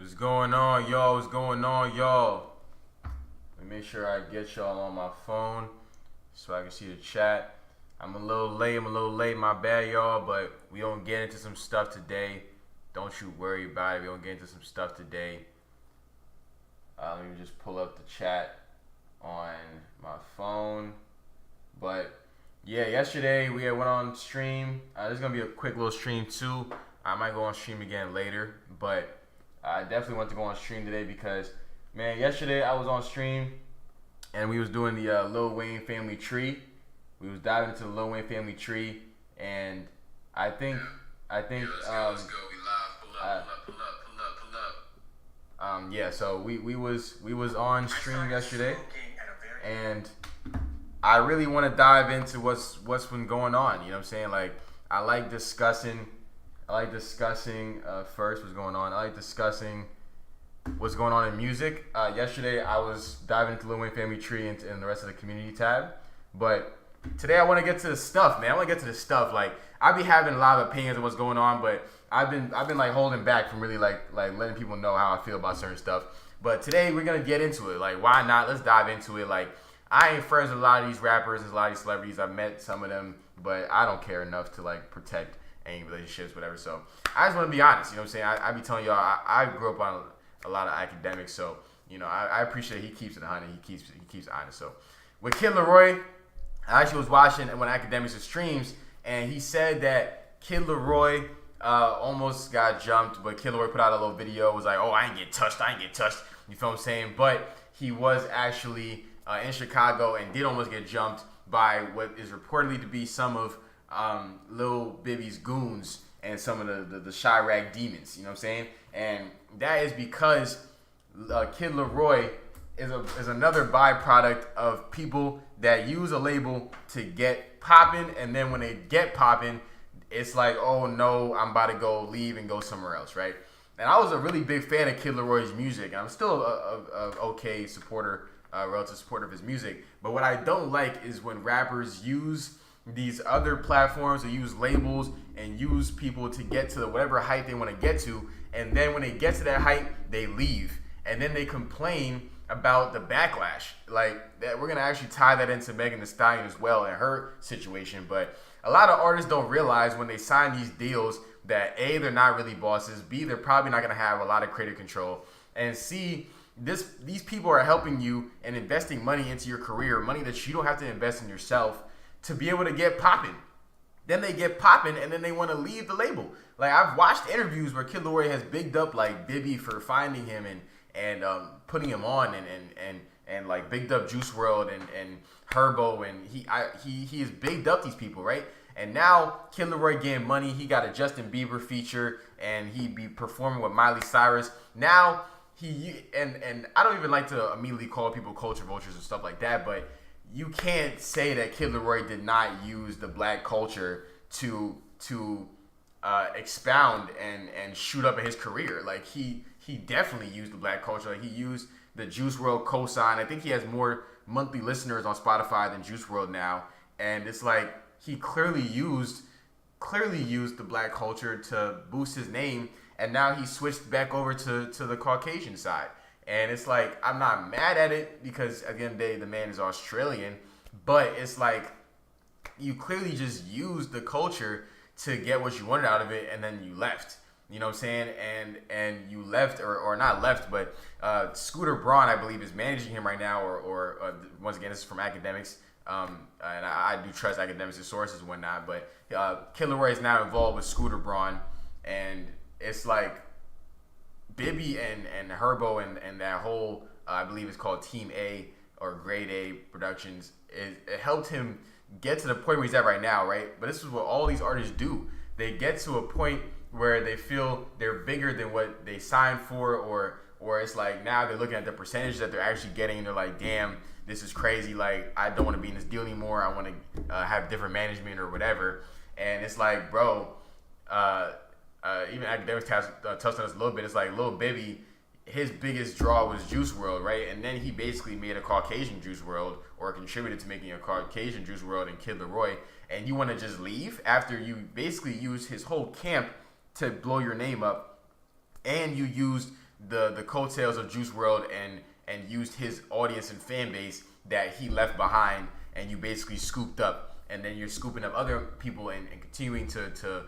What's going on, y'all? What's going on, y'all? Let me make sure I get y'all on my phone so I can see the chat. I'm a little late, my bad, y'all, but we don't get into some stuff today. Don't you worry about it. We don't get into some stuff today. Let me just pull up the chat on my phone. But yeah, yesterday we went on stream. This is gonna be a quick little stream too. I might go on stream again later, but I definitely want to go on stream today because, man, yesterday I was on stream and we was doing the Lil Wayne family tree. We was diving into the Lil Wayne family tree, and I think. Let's go. We live. Pull up. Yeah. So we was on stream yesterday, and I really want to dive into what's been going on. You know what I'm saying? Like, I like discussing first what's going on. I like discussing what's going on in music. Yesterday I was diving into Lil Wayne Family Tree and the rest of the community tab, but today I want to get to the stuff, man. I want to get to the stuff. Like, I be having a lot of opinions of what's going on, but I've been like holding back from really like letting people know how I feel about certain stuff. But today we're gonna get into it. Like, why not? Let's dive into it. Like, I ain't friends with a lot of these rappers and a lot of these celebrities. I've met some of them, but I don't care enough to like protect any relationships, whatever. So I just want to be honest. You know what I'm saying? I be telling y'all, I grew up on a lot of academics, so you know I appreciate he keeps it 100. He keeps it honest. So with Kid Laroi, I actually was watching one of academics' streams, and he said that Kid Laroi almost got jumped, but Kid Laroi put out a little video. Was like, oh, I ain't get touched. You feel what I'm saying? But he was actually in Chicago and did almost get jumped by what is reportedly to be some of Lil Bibby's goons and some of the Chirac demons. You know what I'm saying? And that is because Kid Laroi is another byproduct of people that use a label to get popping, and then when they get popping, it's like, oh no, I'm about to go leave and go somewhere else, right? And I was a really big fan of Kid Laroi's music, and I'm still a okay supporter, relative supporter of his music. But what I don't like is when rappers use these other platforms or use labels and use people to get to whatever height they want to get to, and then when they get to that height, they leave, and then they complain about the backlash. Like, that, we're gonna actually tie that into Megan Thee Stallion as well in her situation. But a lot of artists don't realize when they sign these deals that A, they're not really bosses, B, they're probably not gonna have a lot of creative control, and C, these people are helping you and investing money into your career, money that you don't have to invest in yourself to be able to get popping. Then they get popping and then they want to leave the label. Like, I've watched interviews where Kid Laroi has bigged up like Bibby for finding him and putting him on and like bigged up Juice World and Herbo, and he has bigged up these people, right? And now Kid Laroi getting money. He got a Justin Bieber feature and he be performing with Miley Cyrus. Now and I don't even like to immediately call people culture vultures and stuff like that, but you can't say that Kid Laroi did not use the black culture to expound and shoot up in his career. Like, he definitely used the black culture. Like, he used the Juice World cosign. I think he has more monthly listeners on Spotify than Juice World now, and it's like he clearly used the black culture to boost his name, and now he switched back over to the Caucasian side. And it's like, I'm not mad at it because at the end of the day, the man is Australian, but it's like, you clearly just used the culture to get what you wanted out of it, and then you left. You know what I'm saying? And you left, or not left, but Scooter Braun, I believe, is managing him right now, or once again, this is from academics, and I do trust academics and sources and whatnot, but Kid Laroi is now involved with Scooter Braun, and it's like, Bibby and Herbo and that whole, I believe it's called Team A or Grade A Productions, it helped him get to the point where he's at right now, right? But this is what all these artists do. They get to a point where they feel they're bigger than what they signed for, or it's like now they're looking at the percentage that they're actually getting and they're like, damn, this is crazy. Like, I don't want to be in this deal anymore. I want to have different management or whatever. And it's like, bro, even academics touched on this a little bit. It's like Lil Bibby, his biggest draw was Juice World, right? And then he basically made a Caucasian Juice World, or contributed to making a Caucasian Juice World and Kid Laroi. And you want to just leave after you basically used his whole camp to blow your name up, and you used the coattails of Juice World and used his audience and fan base that he left behind, and you basically scooped up, and then you're scooping up other people and continuing to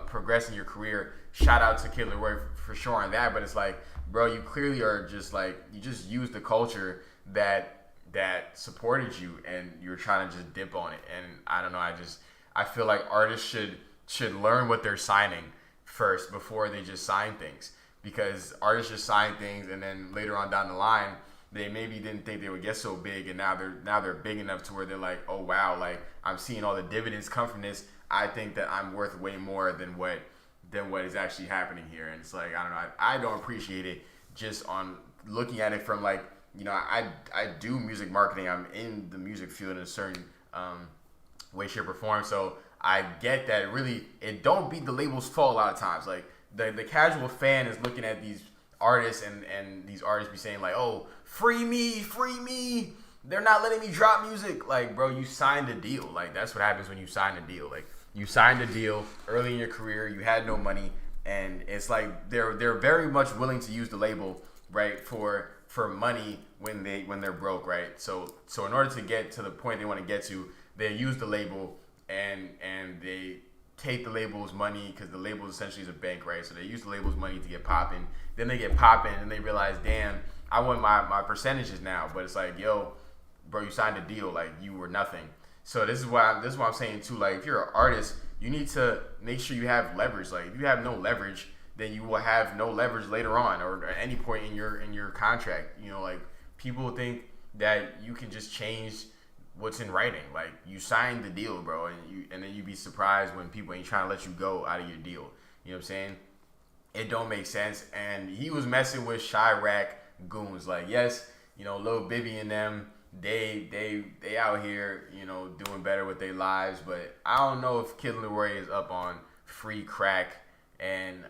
progress in your career. Shout out to Kid Laroi for sure on that, but it's like, bro, you clearly are just like, you just used the culture that supported you, and you're trying to just dip on it. And I don't know, I feel like artists should learn what they're signing first before they just sign things, because artists just sign things and then later on down the line they maybe didn't think they would get so big, and now they're big enough to where they're like, oh wow, like I'm seeing all the dividends come from this. I think that I'm worth way more than what is actually happening here. And it's like, I don't know, I don't appreciate it just on looking at it from like, you know, I do music marketing. I'm in the music field in a certain way, shape, or form. So I get that really it don't be the label's fault a lot of times. Like the casual fan is looking at these artists and these artists be saying like, oh, free me. They're not letting me drop music. Like, bro, you signed a deal. Like, that's what happens when you sign a deal. Like, you signed a deal early in your career. You had no money. And it's like they're very much willing to use the label, right, for money when they're broke, right? So in order to get to the point they want to get to, they use the label and they take the label's money, because the label essentially is a bank, right? So they use the label's money to get popping. Then they get popping and they realize, damn, I want my percentages now. But it's like, yo, bro, you signed a deal, like you were nothing. So this is why I'm saying too, like if you're an artist, you need to make sure you have leverage. Like if you have no leverage, then you will have no leverage later on or at any point in your contract. You know, like people think that you can just change what's in writing. Like you signed the deal, bro, and then you be surprised when people ain't trying to let you go out of your deal. You know what I'm saying? It don't make sense. And he was messing with Chirac goons. Like, yes, you know, Lil Bibby and them, they out here, you know, doing better with their lives. But I don't know if Kid Laroi is up on free crack and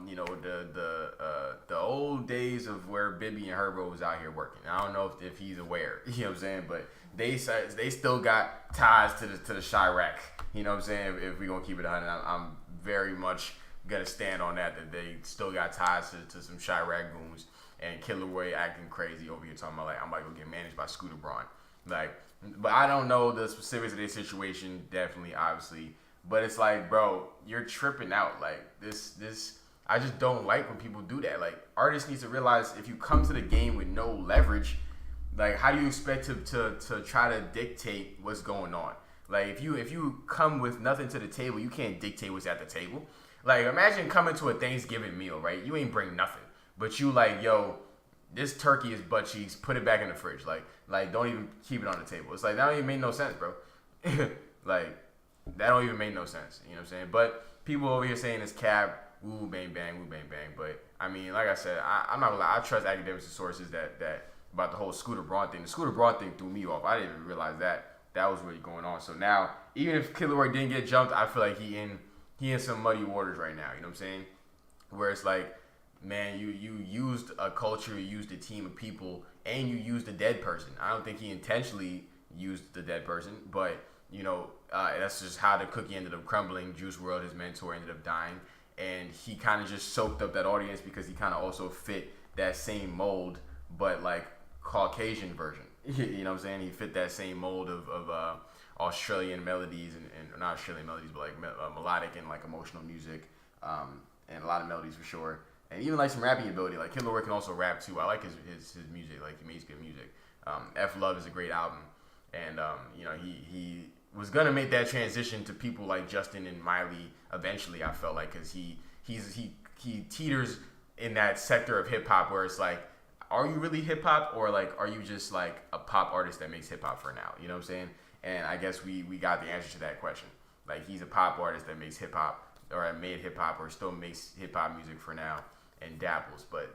you know, the old days of where Bibby and Herbo was out here working. I don't know if he's aware. You know what I'm saying? But they still got ties to the Chirac. You know what I'm saying? If we gonna keep it 100, I'm very much gonna stand on that they still got ties to some Chirac goons. And Kid Laroi acting crazy over here talking about like I'm about to go get managed by Scooter Braun. Like, but I don't know the specifics of their situation, definitely, obviously. But it's like, bro, you're tripping out. Like this I just don't like when people do that. Like artists need to realize if you come to the game with no leverage, like how do you expect to try to dictate what's going on? Like if you come with nothing to the table, you can't dictate what's at the table. Like imagine coming to a Thanksgiving meal, right? You ain't bring nothing. But you like, yo, this turkey is butt cheeks. Put it back in the fridge. Like don't even keep it on the table. It's like that don't even make no sense, bro. Like that don't even make no sense. You know what I'm saying? But people over here saying it's cap, woo bang bang, woo bang bang. But I mean, like I said, I'm not gonna lie. I trust academic sources that about the whole Scooter Braun thing. The Scooter Braun thing threw me off. I didn't even realize that was really going on. So now, even if Kid Laroi didn't get jumped, I feel like he in some muddy waters right now. You know what I'm saying? Where it's like, man, you used a culture, you used a team of people, and you used a dead person. I don't think he intentionally used the dead person, but, you know, that's just how the cookie ended up crumbling. Juice WRLD, his mentor, ended up dying, and he kind of just soaked up that audience because he kind of also fit that same mold, but, like, Caucasian version. You know what I'm saying? He fit that same mold of Australian melodies, and not Australian melodies, but, like, melodic and, like, emotional music, and a lot of melodies for sure. And even like some rapping ability, like Kid Laroi can also rap too. I like his music, like he makes good music. F Love is a great album, and you know he was gonna make that transition to people like Justin and Miley eventually. I felt like because he teeters in that sector of hip hop where it's like, are you really hip hop or like are you just like a pop artist that makes hip hop for now? You know what I'm saying? And I guess we got the answer to that question. Like he's a pop artist that makes hip hop or made hip hop or still makes hip hop music for now. And dabbles, but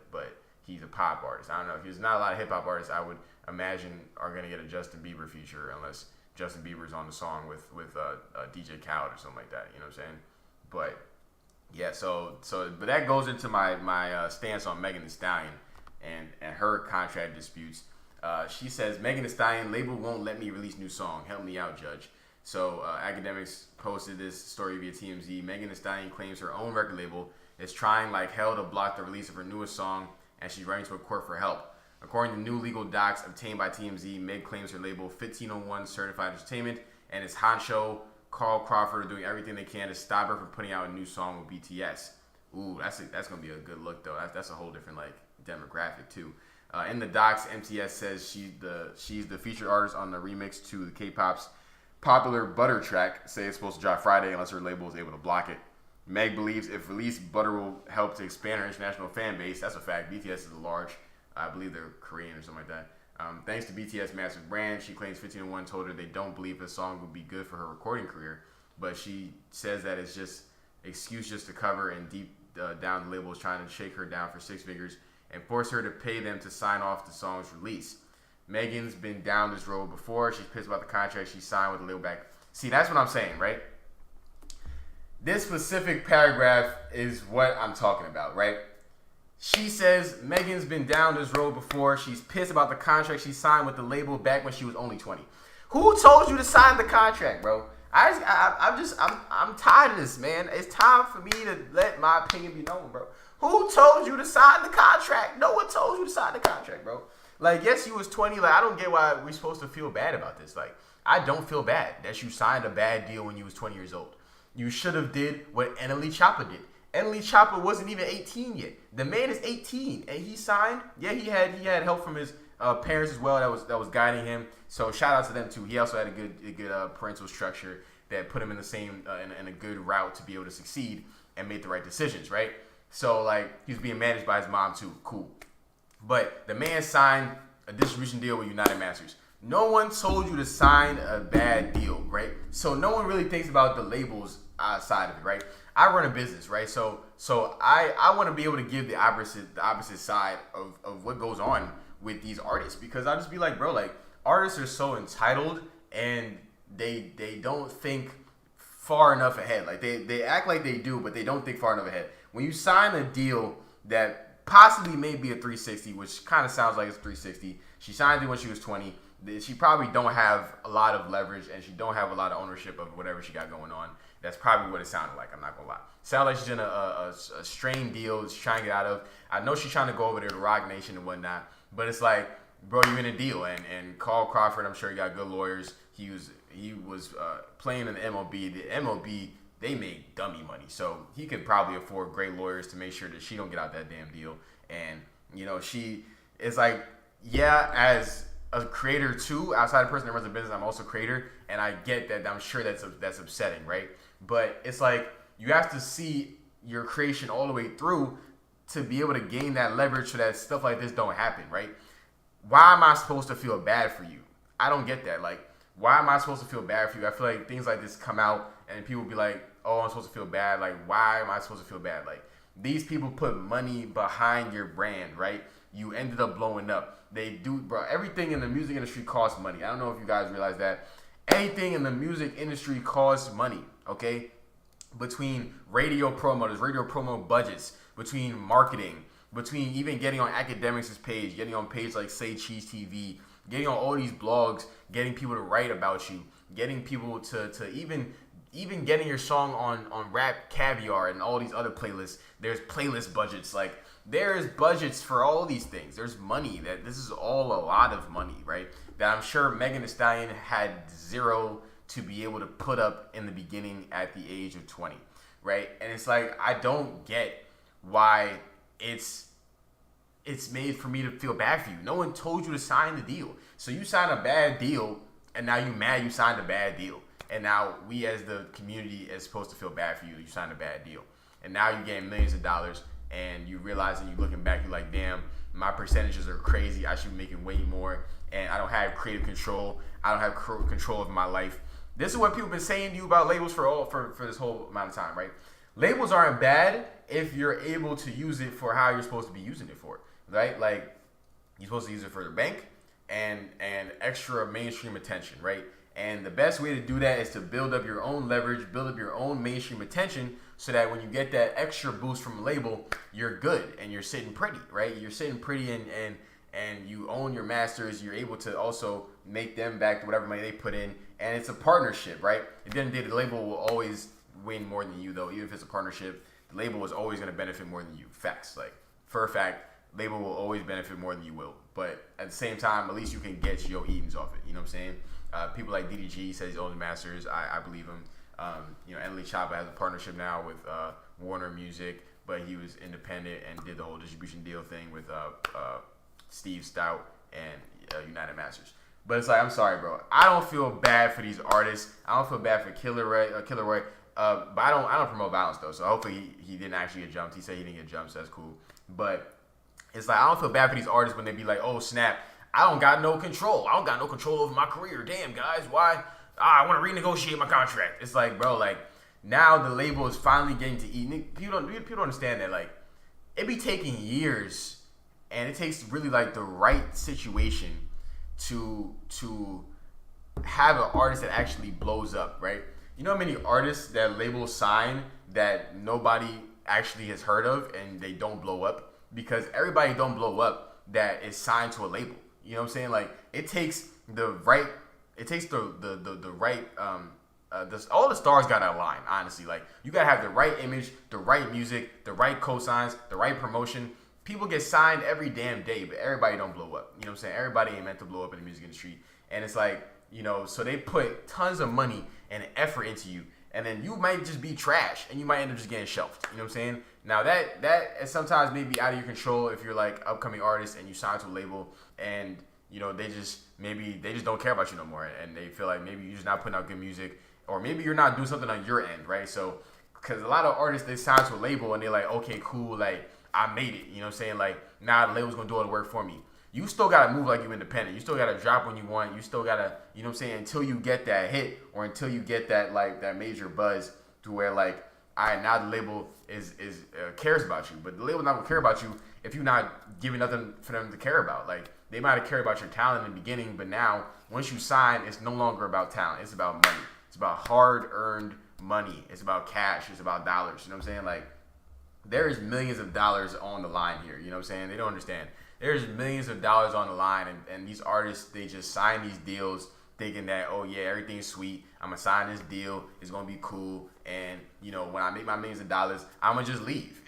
he's a pop artist. I don't know. If there's not a lot of hip hop artists, I would imagine are gonna get a Justin Bieber feature unless Justin Bieber's on the song with DJ Khaled or something like that. You know what I'm saying? But yeah, but that goes into my stance on Megan Thee Stallion and her contract disputes. She says Megan Thee Stallion label won't let me release new song. Help me out, Judge. So Academics posted this story via TMZ. Megan Thee Stallion claims her own record label is trying like hell to block the release of her newest song and she's running to a court for help. According to new legal docs obtained by TMZ, Meg claims her label 1501 Certified Entertainment and its honcho Carl Crawford are doing everything they can to stop her from putting out a new song with BTS. Ooh, that's gonna be a good look though. That's a whole different like demographic too. In the docs, MTS says she's the featured artist on the remix to the K-pop's popular Butter track. Say it's supposed to drop Friday unless her label is able to block it. Meg believes if released, Butter will help to expand her international fan base. That's a fact. BTS is a large, I believe they're Korean or something like that. Thanks to BTS massive brand, she claims 1501 told her they don't believe the song would be good for her recording career, but she says that it's just excuse just to cover, and deep down the label is trying to shake her down for six figures and force her to pay them to sign off the song's release. Megan's been down this road before. She's pissed about the contract she signed with the label back. See, that's what I'm saying, right? This specific paragraph is what I'm talking about, right? She says Megan's been down this road before. She's pissed about the contract she signed with the label back when she was only 20. Who told you to sign the contract, bro? I'm tired of this, man. It's time for me to let my opinion be known, bro. Who told you to sign the contract? No one told you to sign the contract, bro. Like, yes, you was 20. Like, I don't get why we're supposed to feel bad about this. Like, I don't feel bad that you signed a bad deal when you was 20 years old. You should have did what Eneli Choppa did. Eneli Choppa wasn't even 18 yet. The man is 18, and he signed. Yeah, he had help from his parents as well that was guiding him. So shout out to them too. He also had a good parental structure that put him in the same in a good route to be able to succeed and make the right decisions, right? So like he was being managed by his mom too. Cool. But the man signed a distribution deal with United Masters. No one told you to sign a bad deal, right? So no one really thinks about the labels side of it, right? I run a business, right? So I want to be able to give the opposite side of what goes on with these artists, because I'll just be like, bro, like artists are so entitled and they don't think far enough ahead. Like they act like they do, but they don't think far enough ahead. When you sign a deal that possibly may be a 360, which kind of sounds like it's 360, she signed it when she was 20. She probably don't have a lot of leverage and she don't have a lot of ownership of whatever she got going on. That's probably what it sounded like. I'm not gonna lie. Sounds like she's in a strained deal she's trying to get out of. I know she's trying to go over there to Rock Nation and whatnot, but it's like, bro, you're in a deal. And Carl Crawford, I'm sure he got good lawyers. He was playing in the MLB. The MLB, they make dummy money, so he could probably afford great lawyers to make sure that she don't get out that damn deal. And you know, she is like, yeah, as a creator too, outside the person that runs a business, I'm also a creator, and I get that. I'm sure that's upsetting, right? But it's like you have to see your creation all the way through to be able to gain that leverage so that stuff like this don't happen, right? Why am I supposed to feel bad for you? I don't get that. Like, why am I supposed to feel bad for you? I feel like things like this come out and people be like, oh, I'm supposed to feel bad. Like, why am I supposed to feel bad? Like, these people put money behind your brand, right? You ended up blowing up. They do, bro. Everything in the music industry costs money. I don't know if you guys realize that. Anything in the music industry costs money, okay? Between radio promoters, radio promo budgets, between marketing, between even getting on Academics' page, getting on page like Say Cheese TV, getting on all these blogs, getting people to write about you, getting people to even getting your song on Rap Caviar and all these other playlists. There's playlist budgets. Like, there's budgets for all these things. There's money. That this is all a lot of money, right? That I'm sure Megan Thee Stallion had zero to be able to put up in the beginning at the age of 20, right? And it's like, I don't get why it's made for me to feel bad for you. No one told you to sign the deal. So you signed a bad deal, and now you mad you signed a bad deal. And now we as the community is supposed to feel bad for you. You signed a bad deal. And now you're getting millions of dollars, and you realize, and you're looking back, you're like, damn, my percentages are crazy. I should be making way more, and I don't have creative control. I don't have control of my life. This is what people have been saying to you about labels for this whole amount of time, right? Labels aren't bad if you're able to use it for how you're supposed to be using it for, right? Like, you're supposed to use it for the bank and extra mainstream attention, right? And the best way to do that is to build up your own leverage, build up your own mainstream attention, so that when you get that extra boost from a label, you're good and you're sitting pretty, right? You're sitting pretty and you own your masters. You're able to also make them back to whatever money they put in. And it's a partnership, right? At the end of the day, the label will always win more than you, though. Even if it's a partnership, the label is always going to benefit more than you. Facts. Like, for a fact, label will always benefit more than you will. But at the same time, at least you can get your eatings off it. You know what I'm saying? People like DDG says he owns masters. I believe him. Emily Chapa has a partnership now with Warner Music, but he was independent and did the whole distribution deal thing with Steve Stout and United Masters. But it's like, I'm sorry, bro. I don't feel bad for these artists. I don't feel bad for Killer Roy. But I don't promote violence though. So hopefully he didn't actually get jumped. He said he didn't get jumped, so that's cool. But it's like, I don't feel bad for these artists when they be like, oh snap, I don't got no control. I don't got no control over my career. Damn, guys, why? I want to renegotiate my contract. It's like, bro, like now the label is finally getting to eat. People don't understand that. Like, it be taking years, and it takes really like the right situation to have an artist that actually blows up, right? You know how many artists that labels sign that nobody actually has heard of and they don't blow up? Because everybody don't blow up that is signed to a label. You know what I'm saying? Like, it takes the right, all the stars gotta align, honestly. Like, you gotta have the right image, the right music, the right cosigns, the right promotion. People get signed every damn day, but everybody don't blow up. You know what I'm saying? Everybody ain't meant to blow up in the music industry. And it's like, so they put tons of money and effort into you, and then you might just be trash, and you might end up just getting shelved. You know what I'm saying? Now that is sometimes maybe out of your control if you're like upcoming artist and you sign to a label, and they just don't care about you no more, and they feel like maybe you're just not putting out good music, or maybe you're not doing something on your end, right? So, because a lot of artists, they sign to a label and they're like, okay, cool, like I made it. You know what I'm saying? Like, now the label's gonna do all the work for me. You still gotta move like you're independent. You still gotta drop when you want. You still gotta, you know what I'm saying, until you get that hit or until you get that that major buzz to where like, all right, now the label is cares about you. But the label not gonna care about you if you're not giving nothing for them to care about. Like, they might have cared about your talent in the beginning, but now once you sign, it's no longer about talent. It's about money. It's about hard-earned money. It's about cash. It's about dollars. You know what I'm saying? Like, there is millions of dollars on the line here. You know what I'm saying? They don't understand. There's millions of dollars on the line, and these artists, they just sign these deals thinking that, oh yeah, everything's sweet. I'm gonna sign this deal. It's gonna be cool. And when I make my millions of dollars, I'm gonna just leave,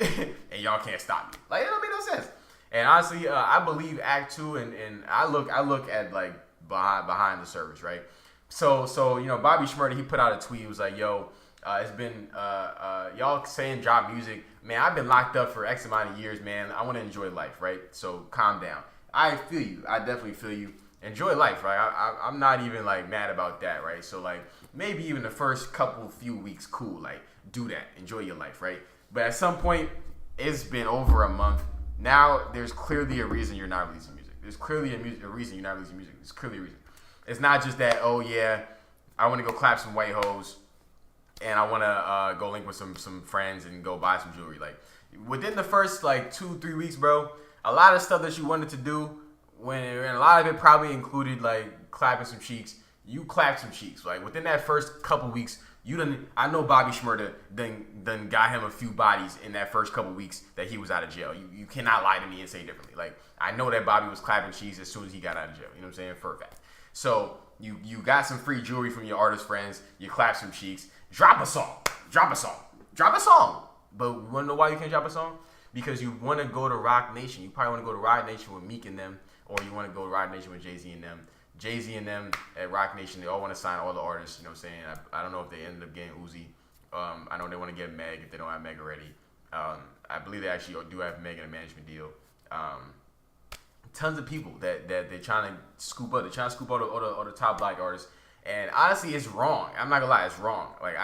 and y'all can't stop me. Like, it don't make no sense. And honestly, I believe Act 2, and I look at like behind the service, right? So Bobby Shmurda, he put out a tweet. He was like, yo, it's been y'all saying drop music. Man, I've been locked up for X amount of years, man. I want to enjoy life, right? So calm down. I feel you. I definitely feel you. Enjoy life, right? I'm not even like mad about that, right? So like, maybe even the first few weeks, cool. Like, do that. Enjoy your life, right? But at some point, it's been over a month. Now there's clearly a reason you're not releasing music. There's clearly a reason you're not releasing music. There's clearly a reason. It's not just that, oh yeah, I want to go clap some white hoes, and I want to go link with some friends and go buy some jewelry. Like, within the first like 2-3 weeks, bro, a lot of stuff that you wanted to do, and a lot of it probably included like clapping some cheeks. You clapped some cheeks. Like, within that first couple weeks, I know Bobby Shmurda done got him a few bodies in that first couple weeks that he was out of jail. You cannot lie to me and say differently. Like, I know that Bobby was clapping cheeks as soon as he got out of jail. You know what I'm saying? For a fact. So you got some free jewelry from your artist friends. You clap some cheeks. Drop a song. But you want to know why you can't drop a song? Because you want to go to Rock Nation. You probably want to go to Rock Nation with Meek and them, or you want to go to Rock Nation with Jay-Z and them. Jay-Z and them at Rock Nation, they all want to sign all the artists. You know what I'm saying? I don't know if they ended up getting Uzi. I know they want to get Meg if they don't have Meg already. I believe they actually do have Meg in a management deal. Tons of people that they're trying to scoop up. They're trying to scoop up all the top black artists. And honestly, it's wrong. I'm not gonna lie, it's wrong. Like,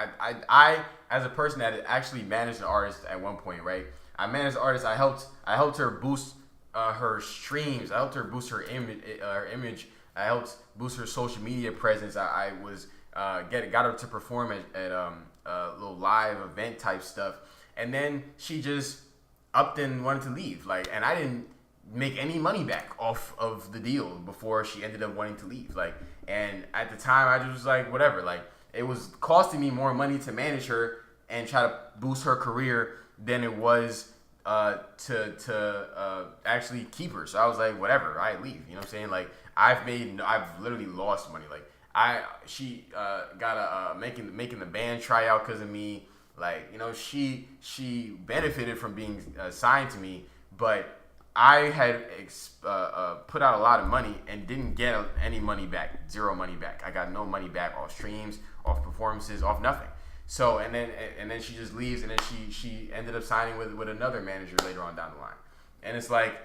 I as a person that actually managed an artist at one point, right? I managed an artist. I helped her boost her streams. I helped her boost her image. I helped boost her social media presence. I was got her to perform at a little live event type stuff, and then she just upped and wanted to leave. Like, and I didn't make any money back off of the deal before she ended up wanting to leave. Like, and at the time, I just was like, whatever. Like, it was costing me more money to manage her and try to boost her career than it was to actually keep her. So I was like, whatever, I leave. You know what I'm saying? Like, I've literally lost money. Like, she got a making the band try out because of me. Like, she benefited from being signed to me, but I had put out a lot of money and didn't get any money back. Zero money back. I got no money back off streams, off performances, off nothing. So and then she just leaves, and then she ended up signing with another manager later on down the line. And it's like,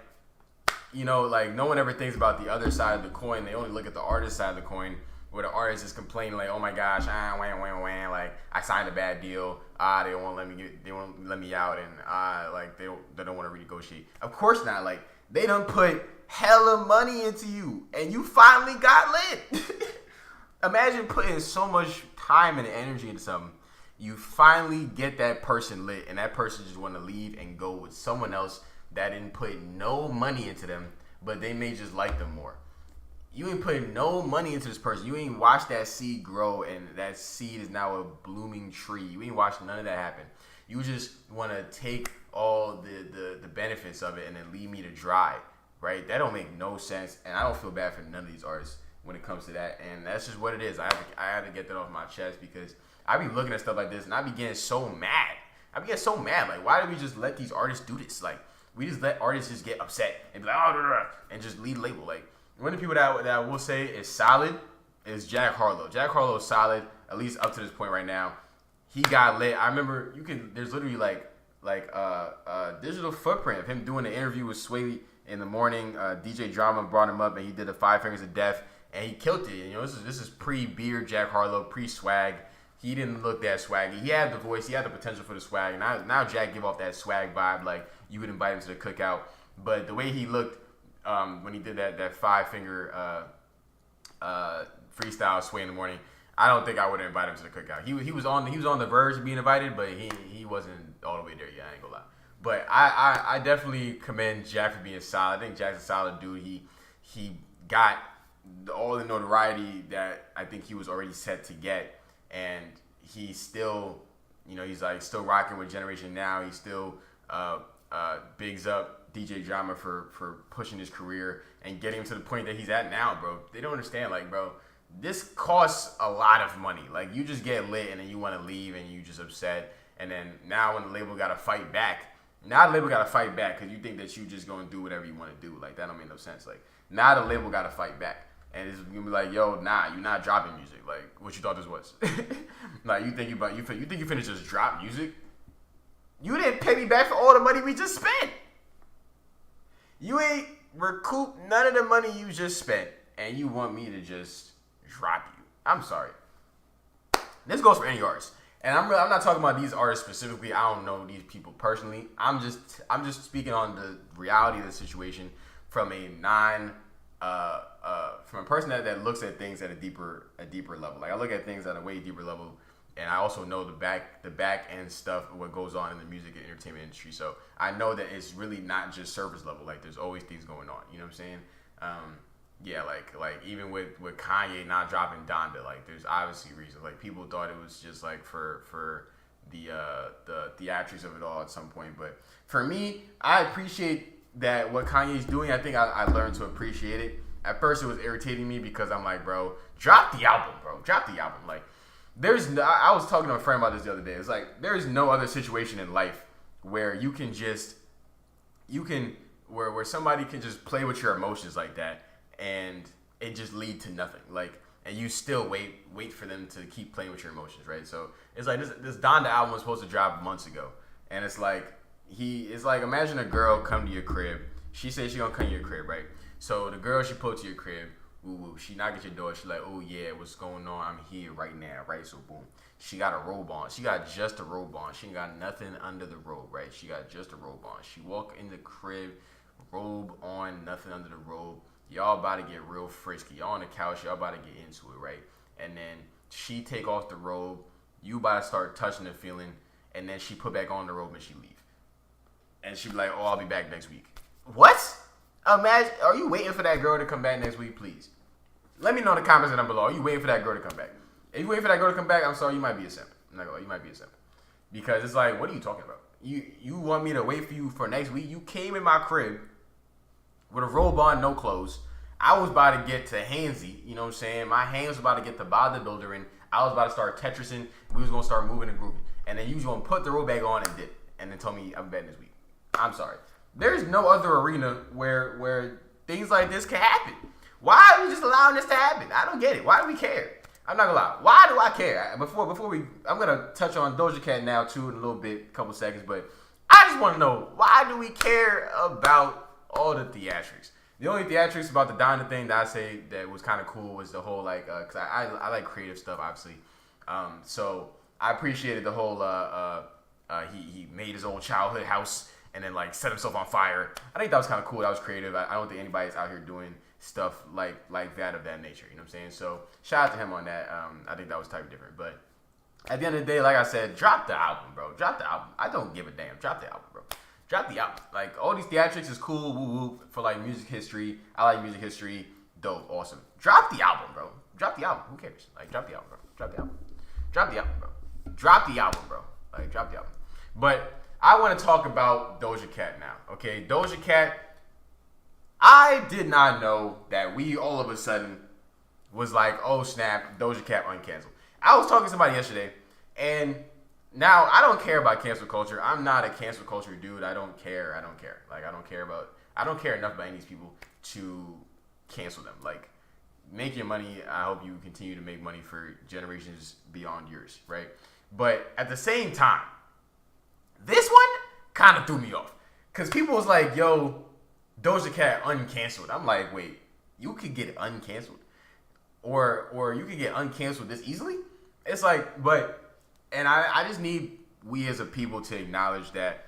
like no one ever thinks about the other side of the coin. They only look at the artist side of the coin, where the artist is complaining like, oh my gosh, like I signed a bad deal. They won't let me out, and like they don't want to renegotiate. Of course not. Like they done put hella money into you, and you finally got lit. Imagine putting so much time and energy into something. You finally get that person lit, and that person just want to leave and go with someone else that didn't put no money into them, but they may just like them more. You ain't putting no money into this person. You ain't watched that seed grow, and that seed is now a blooming tree. You ain't watched none of that happen. You just want to take all the benefits of it and then leave me to dry, right? That don't make no sense, and I don't feel bad for none of these artists when it comes to that, and that's just what it is. I have to get that off my chest, because I be looking at stuff like this, and I be getting so mad. Like, why do we just let these artists do this? Like, we just let artists just get upset and be like, oh, and just lead label. Like, one of the people that I will say is solid is Jack Harlow. Jack Harlow is solid, at least up to this point right now. He got lit. I remember there's literally like digital footprint of him doing an interview with Sway in the morning. DJ Drama brought him up, and he did the 5 Fingers of Death, and he killed it. This is pre-beard Jack Harlow, pre-swag. He didn't look that swaggy. He had the voice. He had the potential for the swag. Now Jack give off that swag vibe, like you would invite him to the cookout. But the way he looked when he did that 5 finger freestyle Sway in the morning, I don't think I would have invited him to the cookout. He was on the verge of being invited, but he wasn't all the way there yet. I ain't gonna lie. But I definitely commend Jack for being solid. I think Jack's a solid dude. He got all the notoriety that I think he was already set to get. And he's still, he's like still rocking with Generation Now. He still bigs up DJ Drama for pushing his career and getting him to the point that he's at now, bro. They don't understand, like, bro, this costs a lot of money. Like, you just get lit and then you want to leave and you just upset. And then now when the label got to fight back, because you think that you just going to do whatever you want to do. Like, that don't make no sense. Like, now the label got to fight back. And it's gonna be like, yo, nah, you're not dropping music. Like, what you thought this was? Like, you think you finna just drop music? You didn't pay me back for all the money we just spent. You ain't recouped none of the money you just spent, and you want me to just drop you? I'm sorry. This goes for any artist, and I'm not talking about these artists specifically. I don't know these people personally. I'm just speaking on the reality of the situation from from a person that looks at things at a deeper level. Like, I look at things at a way deeper level, and I also know the back end stuff of what goes on in the music and entertainment industry. So I know that it's really not just surface level. Like, there's always things going on. You know what I'm saying? Yeah, like even with Kanye not dropping Donda, like, there's obviously reasons. Like, people thought it was just like for the theatrics of it all at some point. But for me, I appreciate that what Kanye's doing. I think I learned to appreciate it. At first, it was irritating me because I'm like, bro, drop the album, bro. Drop the album. Like, I was talking to a friend about this the other day. It's like, there's no other situation in life where where somebody can just play with your emotions like that and it just lead to nothing. Like, and you still wait for them to keep playing with your emotions, right? So it's like this Donda album was supposed to drop months ago, and it's like imagine a girl come to your crib. She says she gonna come to your crib, right? So the girl, she pulled to your crib. Ooh, she knock at your door. She like, oh yeah, what's going on? I'm here right now, right? So boom, she got a robe on. She got just a robe on. She ain't got nothing under the robe, right? She got just a robe on. She walk in the crib, robe on, nothing under the robe. Y'all about to get real frisky. Y'all on the couch. Y'all about to get into it, right? And then she take off the robe. You about to start touching the feeling, and then she put back on the robe and she leave. And she be like, oh, I'll be back next week. What? Imagine, are you waiting for that girl to come back next week, please? Let me know in the comments down below. Are you waiting for that girl to come back? If you waiting for that girl to come back, I'm sorry, you might be a simp. I'm not gonna lie, you might be a simp. Because it's like, what are you talking about? You want me to wait for you for next week? You came in my crib with a robe on, no clothes. I was about to get to handsy, you know what I'm saying? My hands was about to get to bodybuilder, and I was about to start Tetrising. We was gonna start moving and grooving. And then you was gonna put the robe back on and dip. And then told me I'm betting this week. I'm sorry. There's no other arena where things like this can happen. Why are we just allowing this to happen? I don't get it. Why do we care? I'm not gonna lie. Why do I care? I'm gonna touch on Doja Cat now too in a little bit, couple seconds, but I just want to know, why do we care about all the theatrics? The only theatrics about the Dinah thing that I say that was kind of cool was the whole cause I like creative stuff obviously, so I appreciated the whole he made his old childhood house and then like set himself on fire. I think that was kind of cool. That was creative. I don't think anybody's out here doing stuff like that of that nature. You know what I'm saying? So shout out to him on that. I think that was type different. But at the end of the day, like I said, drop the album, bro. Drop the album. I don't give a damn. Drop the album, bro. Drop the album. Like all these theatrics is cool, woo woo, for like music history. I like music history. Dope, awesome. Drop the album, bro. Drop the album. Who cares? Like drop the album, bro. Drop the album. Drop the album, bro. Drop the album, bro. Like drop the album. But I want to talk about Doja Cat now. Okay, Doja Cat. I did not know that we all of a sudden was like, oh snap, Doja Cat uncanceled. I was talking to somebody yesterday, and now I don't care about cancel culture. I'm not a cancel culture dude. I don't care. Like I don't care enough about any of these people to cancel them. Like, make your money. I hope you continue to make money for generations beyond yours, right? But at the same time, this one kind of threw me off. Because people was like, yo, Doja Cat uncanceled. I'm like, wait, you could get uncanceled? Or you could get uncanceled this easily? It's like, and I just need we as a people to acknowledge that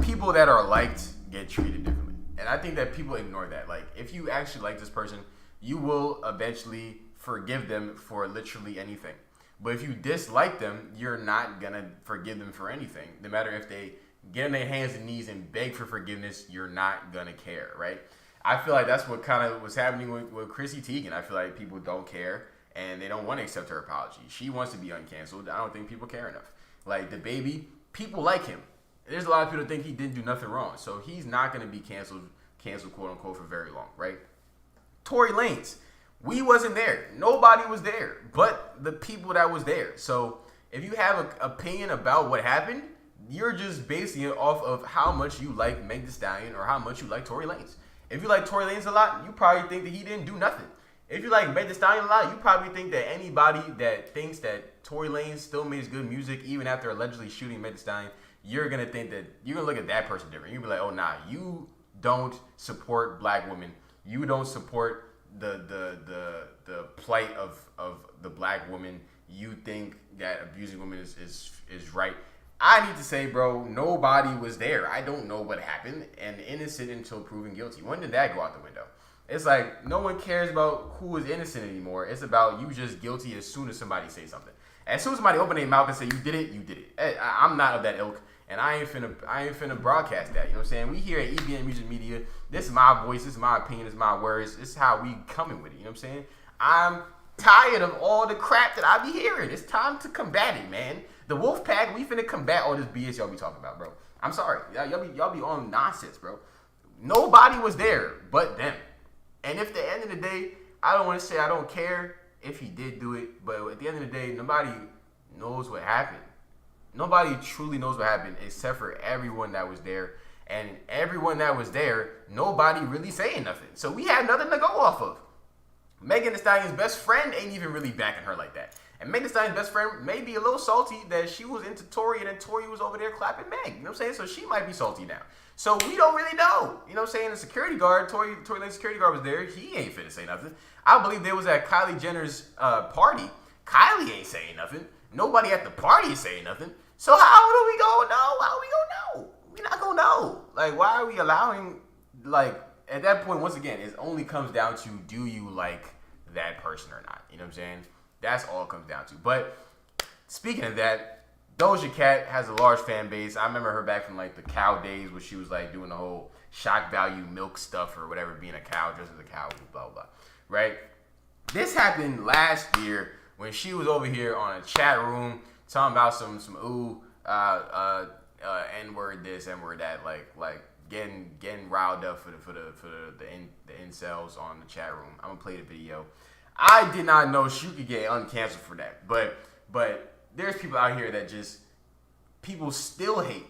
people that are liked get treated differently. And I think that people ignore that. Like, if you actually like this person, you will eventually forgive them for literally anything. But if you dislike them, you're not going to forgive them for anything. No matter if they get on their hands and knees and beg for forgiveness, you're not going to care, right? I feel like that's what kind of was happening with Chrissy Teigen. I feel like people don't care and they don't want to accept her apology. She wants to be uncanceled. I don't think people care enough. Like, the baby, people like him. There's a lot of people that think he didn't do nothing wrong. So he's not going to be canceled, quote unquote, for very long, right? Tory Lanez. We wasn't there. Nobody was there but the people that was there. So if you have an opinion about what happened, you're just basing it off of how much you like Meg Thee Stallion or how much you like Tory Lanez. If you like Tory Lanez a lot, you probably think that he didn't do nothing. If you like Meg Thee Stallion a lot, you probably think that anybody that thinks that Tory Lanez still makes good music even after allegedly shooting Meg Thee Stallion, you're going to think that, you're going to look at that person different. You'll be like, oh nah, you don't support black women. You don't support the plight of the black woman. You think that abusing women is right. I need to say, bro, nobody was there. I don't know what happened, and innocent until proven guilty. When did that go out the window? It's like no one cares about who is innocent anymore. It's about you just guilty as soon as somebody says something. As soon as somebody open their mouth and say you did it, you did it. I'm not of that ilk, and I ain't finna broadcast that. You know what I'm saying? We here at EBN Music Media. This is my voice. This is my opinion. This is my words. This is how we coming with it. You know what I'm saying? I'm tired of all the crap that I be hearing. It's time to combat it, man. The Wolf Pack, we finna combat all this BS y'all be talking about, bro. I'm sorry. Y'all be on nonsense, bro. Nobody was there but them. And if at the end of the day, I don't want to say I don't care if he did do it, but at the end of the day, nobody knows what happened. Nobody truly knows what happened except for everyone that was there. And everyone that was there, nobody really saying nothing. So we had nothing to go off of. Megan Thee Stallion's best friend ain't even really backing her like that. And Megan Thee Stallion's best friend may be a little salty that she was into Tory and then Tory was over there clapping Meg. You know what I'm saying? So she might be salty now. So we don't really know. You know what I'm saying? The security guard, Tory Lane's security guard was there. He ain't finna say nothing. I believe they was at Kylie Jenner's party. Kylie ain't saying nothing. Nobody at the party is saying nothing. So how do we gonna know? How we gonna know? We not gonna know. Like, why are we allowing, like, at that point, once again, it only comes down to, do you like that person or not? You know what I'm saying? That's all it comes down to. But speaking of that, Doja Cat has a large fan base. I remember her back from like the cow days where she was like doing the whole shock value milk stuff or whatever, being a cow, dressed as a cow, blah, blah, blah. Right? This happened last year when she was over here on a chat room talking about some N-word this, N-word that, like getting riled up for the incels on the chat room. I'm gonna play the video. I did not know she could get uncanceled for that, but there's people out here that just, people still hate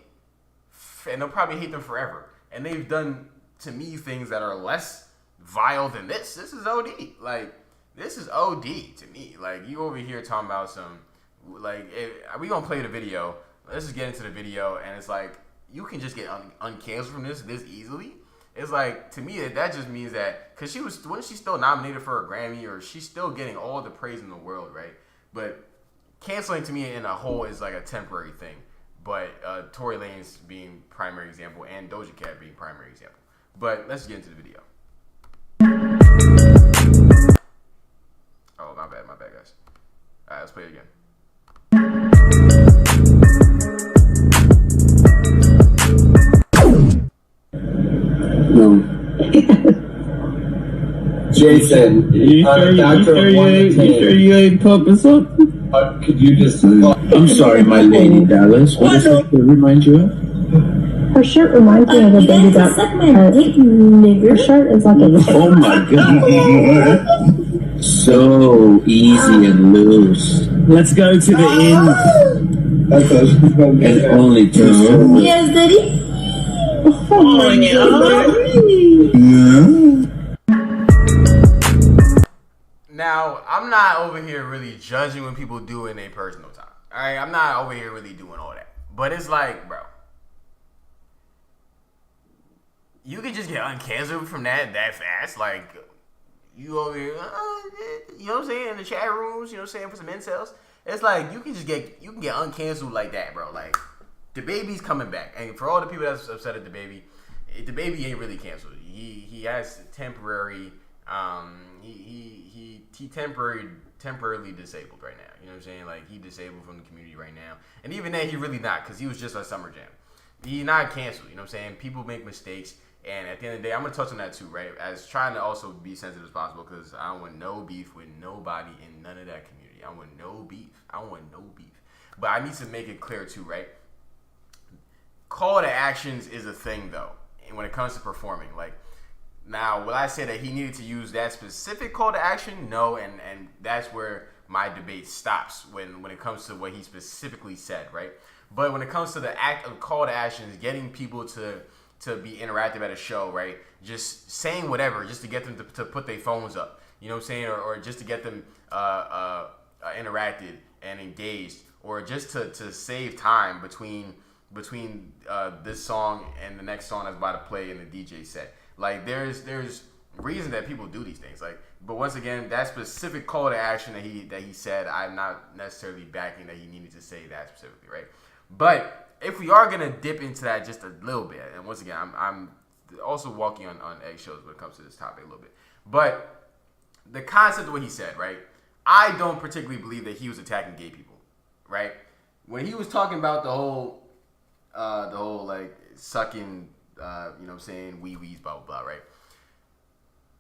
and they'll probably hate them forever. And they've done to me things that are less vile than this. This is OD. Like, this is OD to me. Like, you over here talking about some, like, we gonna play the video. Let's just get into the video, and it's like, you can just get uncanceled from this easily. It's like, to me, that just means that, because wasn't she still nominated for a Grammy, or she's still getting all the praise in the world, right? But canceling to me in a whole is like a temporary thing. But Tory Lanez being primary example, and Doja Cat being primary example. But let's get into the video. Oh, my bad, guys. All right, let's play it again. No. Jason, you sure you ain't pumping something? Could you just... I'm sorry, my lady Dallas. What does that remind you of? Her shirt reminds me of a baby duck. Her shirt is like a... Oh my god. So easy and loose. Let's go to the inn. And only two. Yes, Daddy. Oh my god. Now, I'm not over here really judging when people do in their personal time. All right, I'm not over here really doing all that. But it's like, bro, you can just get uncanceled from that fast. Like, you over here, you know what I'm saying, in the chat rooms, you know what I'm saying, for some incels. It's like, you can get uncanceled like that, bro. Like, the baby's coming back. And for all the people that's upset at the baby ain't really canceled. He has temporary, he temporarily disabled right now. You know what I'm saying? Like, he disabled from the community right now. And even then, he really not, because he was just on Summer Jam. He not canceled, you know what I'm saying? People make mistakes. And at the end of the day, I'm going to touch on that too, right? As trying to also be sensitive as possible, because I don't want no beef with nobody in none of that community. I want no beef. But I need to make it clear too, right? Call to actions is a thing, though, and when it comes to performing. Like, now, will I say that he needed to use that specific call to action? No, and that's where my debate stops when it comes to what he specifically said, right? But when it comes to the act of call to actions, getting people to be interactive at a show, right? Just saying whatever, just to get them to put their phones up, you know what I'm saying? Or just to get them interacted and engaged, or just to save time between this song and the next song that's about to play in the DJ set. Like, there's reason that people do these things. Like, but once again, that specific call to action that he said, I'm not necessarily backing that he needed to say that specifically, right? But if we are gonna dip into that just a little bit, and once again, I'm also walking on eggshells when it comes to this topic a little bit. But the concept of what he said, right? I don't particularly believe that he was attacking gay people, right? When he was talking about the whole like sucking, you know what I'm saying, wee-wees, blah, blah, blah, right?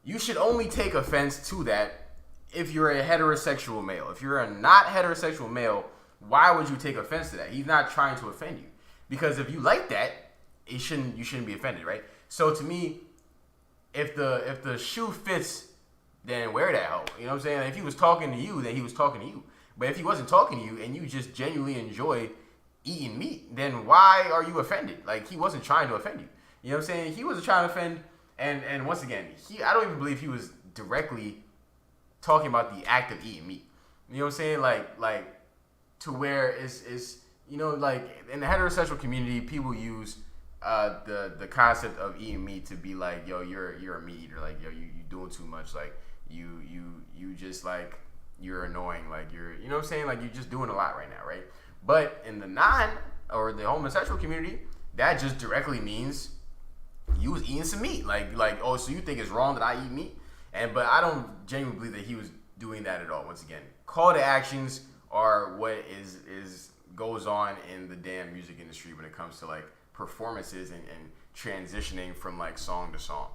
You should only take offense to that if you're a heterosexual male. If you're a not heterosexual male, why would you take offense to that? He's not trying to offend you. Because if you like that, you shouldn't be offended, right? So to me, if the shoe fits, then wear that hoe. You know what I'm saying? If he was talking to you, then he was talking to you. But if he wasn't talking to you and you just genuinely enjoy eating meat, then why are you offended? Like, he wasn't trying to offend you. You know what I'm saying? He wasn't trying to offend. And once again, I don't even believe he was directly talking about the act of eating meat. You know what I'm saying? Like to where is you know, like in the heterosexual community, people use the concept of eating meat to be like, yo, you're a meat eater, like, yo, you doing too much, like you just, like, you're annoying, like, you know what I'm saying, like, you're just doing a lot right now, right? But in the the homosexual community, that just directly means you was eating some meat, like oh, so you think it's wrong that I eat meat? But I don't genuinely believe that he was doing that at all. Once again, call to actions are what goes on in the damn music industry when it comes to, like, performances and transitioning from, like, song to song,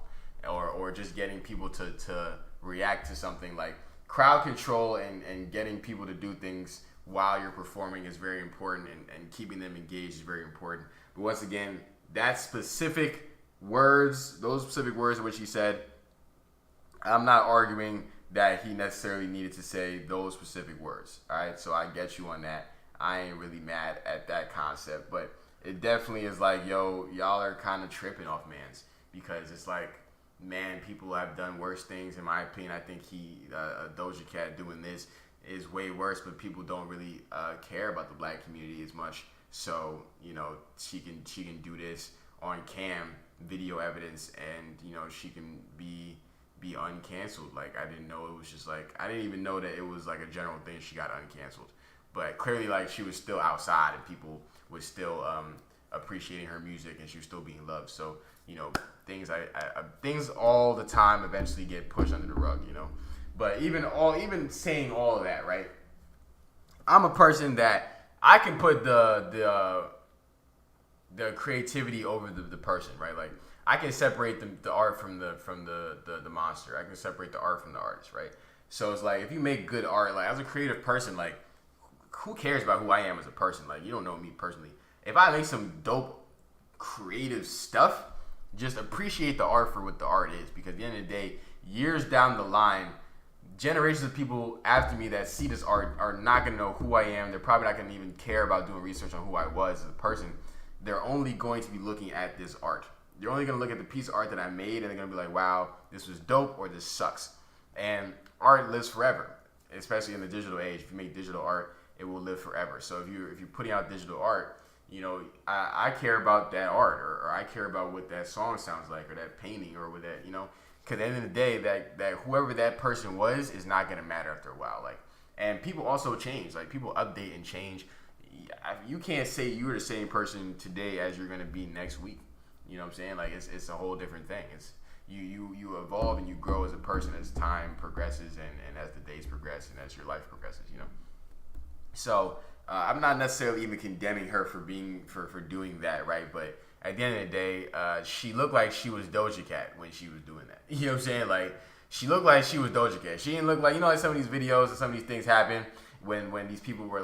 or just getting people to react to something. Like, crowd control and getting people to do things while you're performing is very important, and keeping them engaged is very important. But once again, those specific words in which he said, I'm not arguing that he necessarily needed to say those specific words. All right, so I get you on that. I ain't really mad at that concept. But it definitely is like, yo, y'all are kind of tripping off Mans, because it's like, man, people have done worse things. In my opinion, I think Doja Cat doing this is way worse, but people don't really care about the black community as much. So, you know, she can do this on cam, video evidence, and, you know, she can be uncanceled. Like, I didn't know it was just like, I didn't even know that it was like a general thing she got uncanceled. But clearly, like, she was still outside and people were still appreciating her music and she was still being loved. So, you know, things all the time eventually get pushed under the rug, you know. But even saying all of that, right? I'm a person that I can put the creativity over the person, right? Like, I can separate the art from the monster. I can separate the art from the artist, right? So it's like, if you make good art, like, as a creative person, like, who cares about who I am as a person? Like, you don't know me personally. If I make some dope creative stuff, just appreciate the art for what the art is, because at the end of the day, years down the line, generations of people after me that see this art are not going to know who I am. They're probably not going to even care about doing research on who I was as a person. They're only going to be looking at this art. They're only going to look at the piece of art that I made, and they're going to be like, wow, this was dope, or this sucks. And art lives forever, especially in the digital age. If you make digital art, it will live forever. So if you're putting out digital art, you know, I care about that art, or I care about what that song sounds like, or that painting, or what that, you know, because at the end of the day, that whoever that person was is not going to matter after a while. Like, and people also change. Like, people update and change. You can't say you're the same person today as you're going to be next week. You know what I'm saying? Like, it's a whole different thing. It's you evolve and you grow as a person as time progresses, and as the days progress, and as your life progresses, you know. So I'm not necessarily even condemning her for doing that, right? But at the end of the day, she looked like she was Doja Cat when she was doing that. You know what I'm saying? Like, she looked like she was Doja Cat. She didn't look like, you know, like some of these videos and some of these things happen when these people were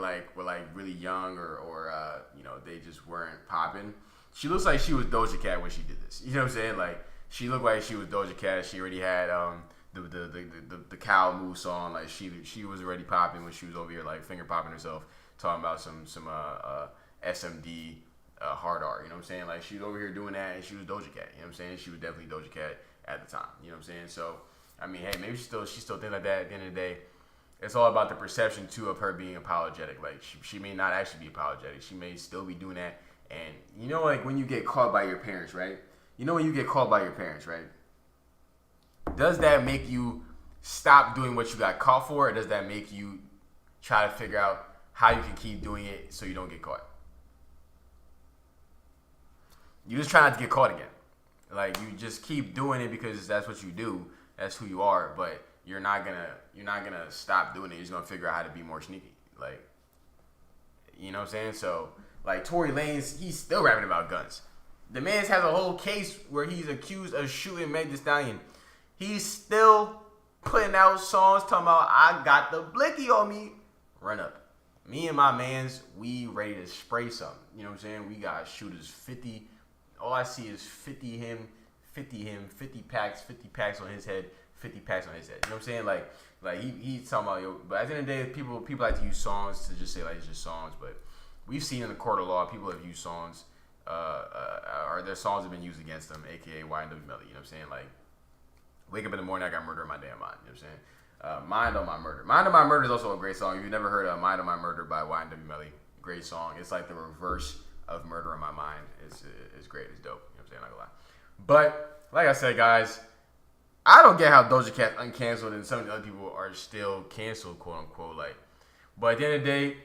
really young, or you know, they just weren't popping. She looks like she was Doja Cat when she did this. You know what I'm saying? Like, she looked like she was Doja Cat. She already had the cow move song. Like, she was already popping when she was over here, like, finger popping herself, talking about some SMD hard art. You know what I'm saying? Like, she was over here doing that, and she was Doja Cat. You know what I'm saying? She was definitely Doja Cat at the time. You know what I'm saying? So, I mean, hey, maybe she still thinks like that. At the end of the day, it's all about the perception too of her being apologetic. Like, she may not actually be apologetic. She may still be doing that. And you know, like, when you get caught by your parents, right? You know, when you get caught by your parents, right? Does that make you stop doing what you got caught for, or does that make you try to figure out how you can keep doing it so you don't get caught? You just try not to get caught again. Like, you just keep doing it because that's what you do. That's who you are. But you're not gonna stop doing it. You're just gonna figure out how to be more sneaky. Like, you know what I'm saying? So, like, Tory Lanez, he's still rapping about guns. The man has a whole case where he's accused of shooting Meg Thee Stallion. He's still putting out songs talking about, I got the blicky on me. Run up. Me and my mans, we ready to spray something. You know what I'm saying? We got shooters 50. All I see is 50 him, 50 packs on his head, 50 packs on his head. You know what I'm saying? Like he's talking about, yo, but at the end of the day, people like to use songs to just say, like, it's just songs. But we've seen in the court of law, people have used songs, or their songs have been used against them, aka YNW Melly. You know what I'm saying? Like, wake up in the morning, I got murder in my damn mind. You know what I'm saying? Mind on My Murder. Mind on My Murder is also a great song. If you've never heard of Mind on My Murder by YNW Melly, great song. It's like the reverse of Murder in My Mind. It's great. It's dope. You know what I'm saying? Not gonna lie. But like I said, guys, I don't get how Doja Cat's uncanceled and some of the other people are still canceled, quote unquote. Like, but at the end of the day,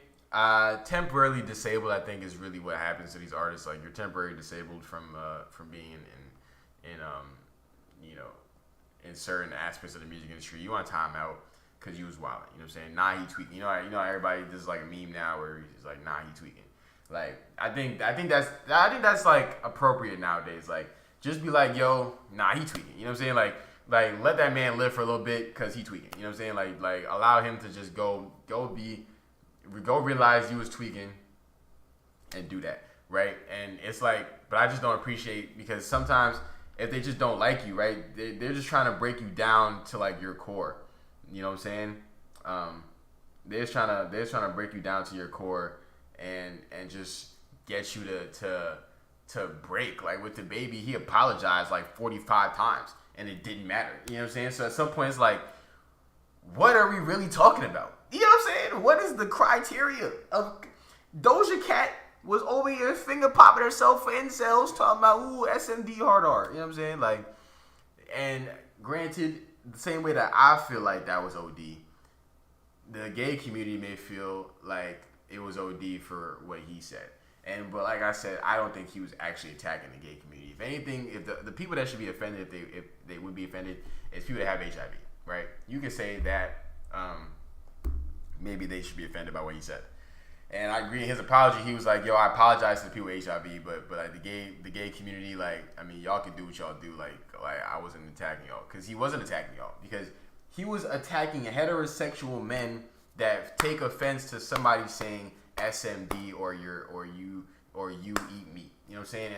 temporarily disabled, I think, is really what happens to these artists. Like, you're temporarily disabled from being in you know, in certain aspects of the music industry. You on timeout because you was wilding. You know what I'm saying? Nah, he tweaking. You know how everybody does like a meme now where he's like, nah, he tweaking. Like, I think that's like appropriate nowadays. Like, just be like, yo, nah, he tweaking. You know what I'm saying? Like let that man live for a little bit because he tweaking. You know what I'm saying? Like allow him to just go realize you was tweaking and do that, right? And it's like, but I just don't appreciate, because sometimes if they just don't like you, right, they're just trying to break you down to like your core. You know what I'm saying? They're just trying to break you down to your core and just get you to break. Like with the baby, he apologized like 45 times and it didn't matter. You know what I'm saying? So at some point it's like, what are we really talking about? You know what I'm saying? What is the criteria of Doja Cat was over here finger popping herself for incels talking about ooh SMD hard R. You know what I'm saying? Like, and granted, the same way that I feel like that was OD, the gay community may feel like it was OD for what he said. But like I said, I don't think he was actually attacking the gay community. If anything, if the people that should be offended, if they would be offended, is people that have HIV, right? You can say that maybe they should be offended by what he said. And I agree in his apology, he was like, yo, I apologize to the people with HIV, but like the gay community, like, I mean, y'all can do what y'all do. Like I wasn't attacking y'all. Because he wasn't attacking y'all. Because he was attacking heterosexual men that take offense to somebody saying SMD or you eat meat. You know what I'm saying?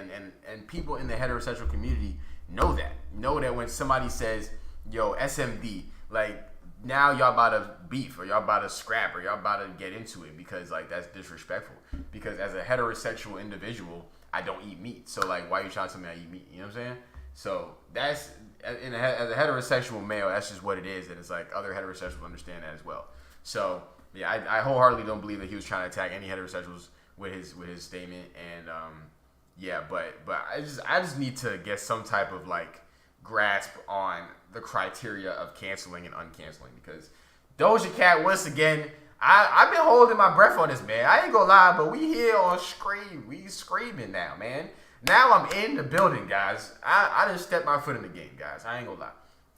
And people in the heterosexual community know that when somebody says, yo, SMD, like, now y'all about to beef or y'all about to scrap or y'all about to get into it because like that's disrespectful. Because as a heterosexual individual, I don't eat meat. So like, why are you trying to tell me I eat meat? You know what I'm saying? So that's as a heterosexual male, that's just what it is, and it's like other heterosexuals understand that as well. So yeah, I wholeheartedly don't believe that he was trying to attack any heterosexuals with his statement, and yeah, but I just need to get some type of like grasp on the criteria of canceling and uncanceling, because Doja Cat, once again, I've been holding my breath on this, man. I ain't gonna lie, but we here on Scream. We screaming now, man. Now I'm in the building, guys. I done stepped my foot in the game, guys. I ain't gonna lie.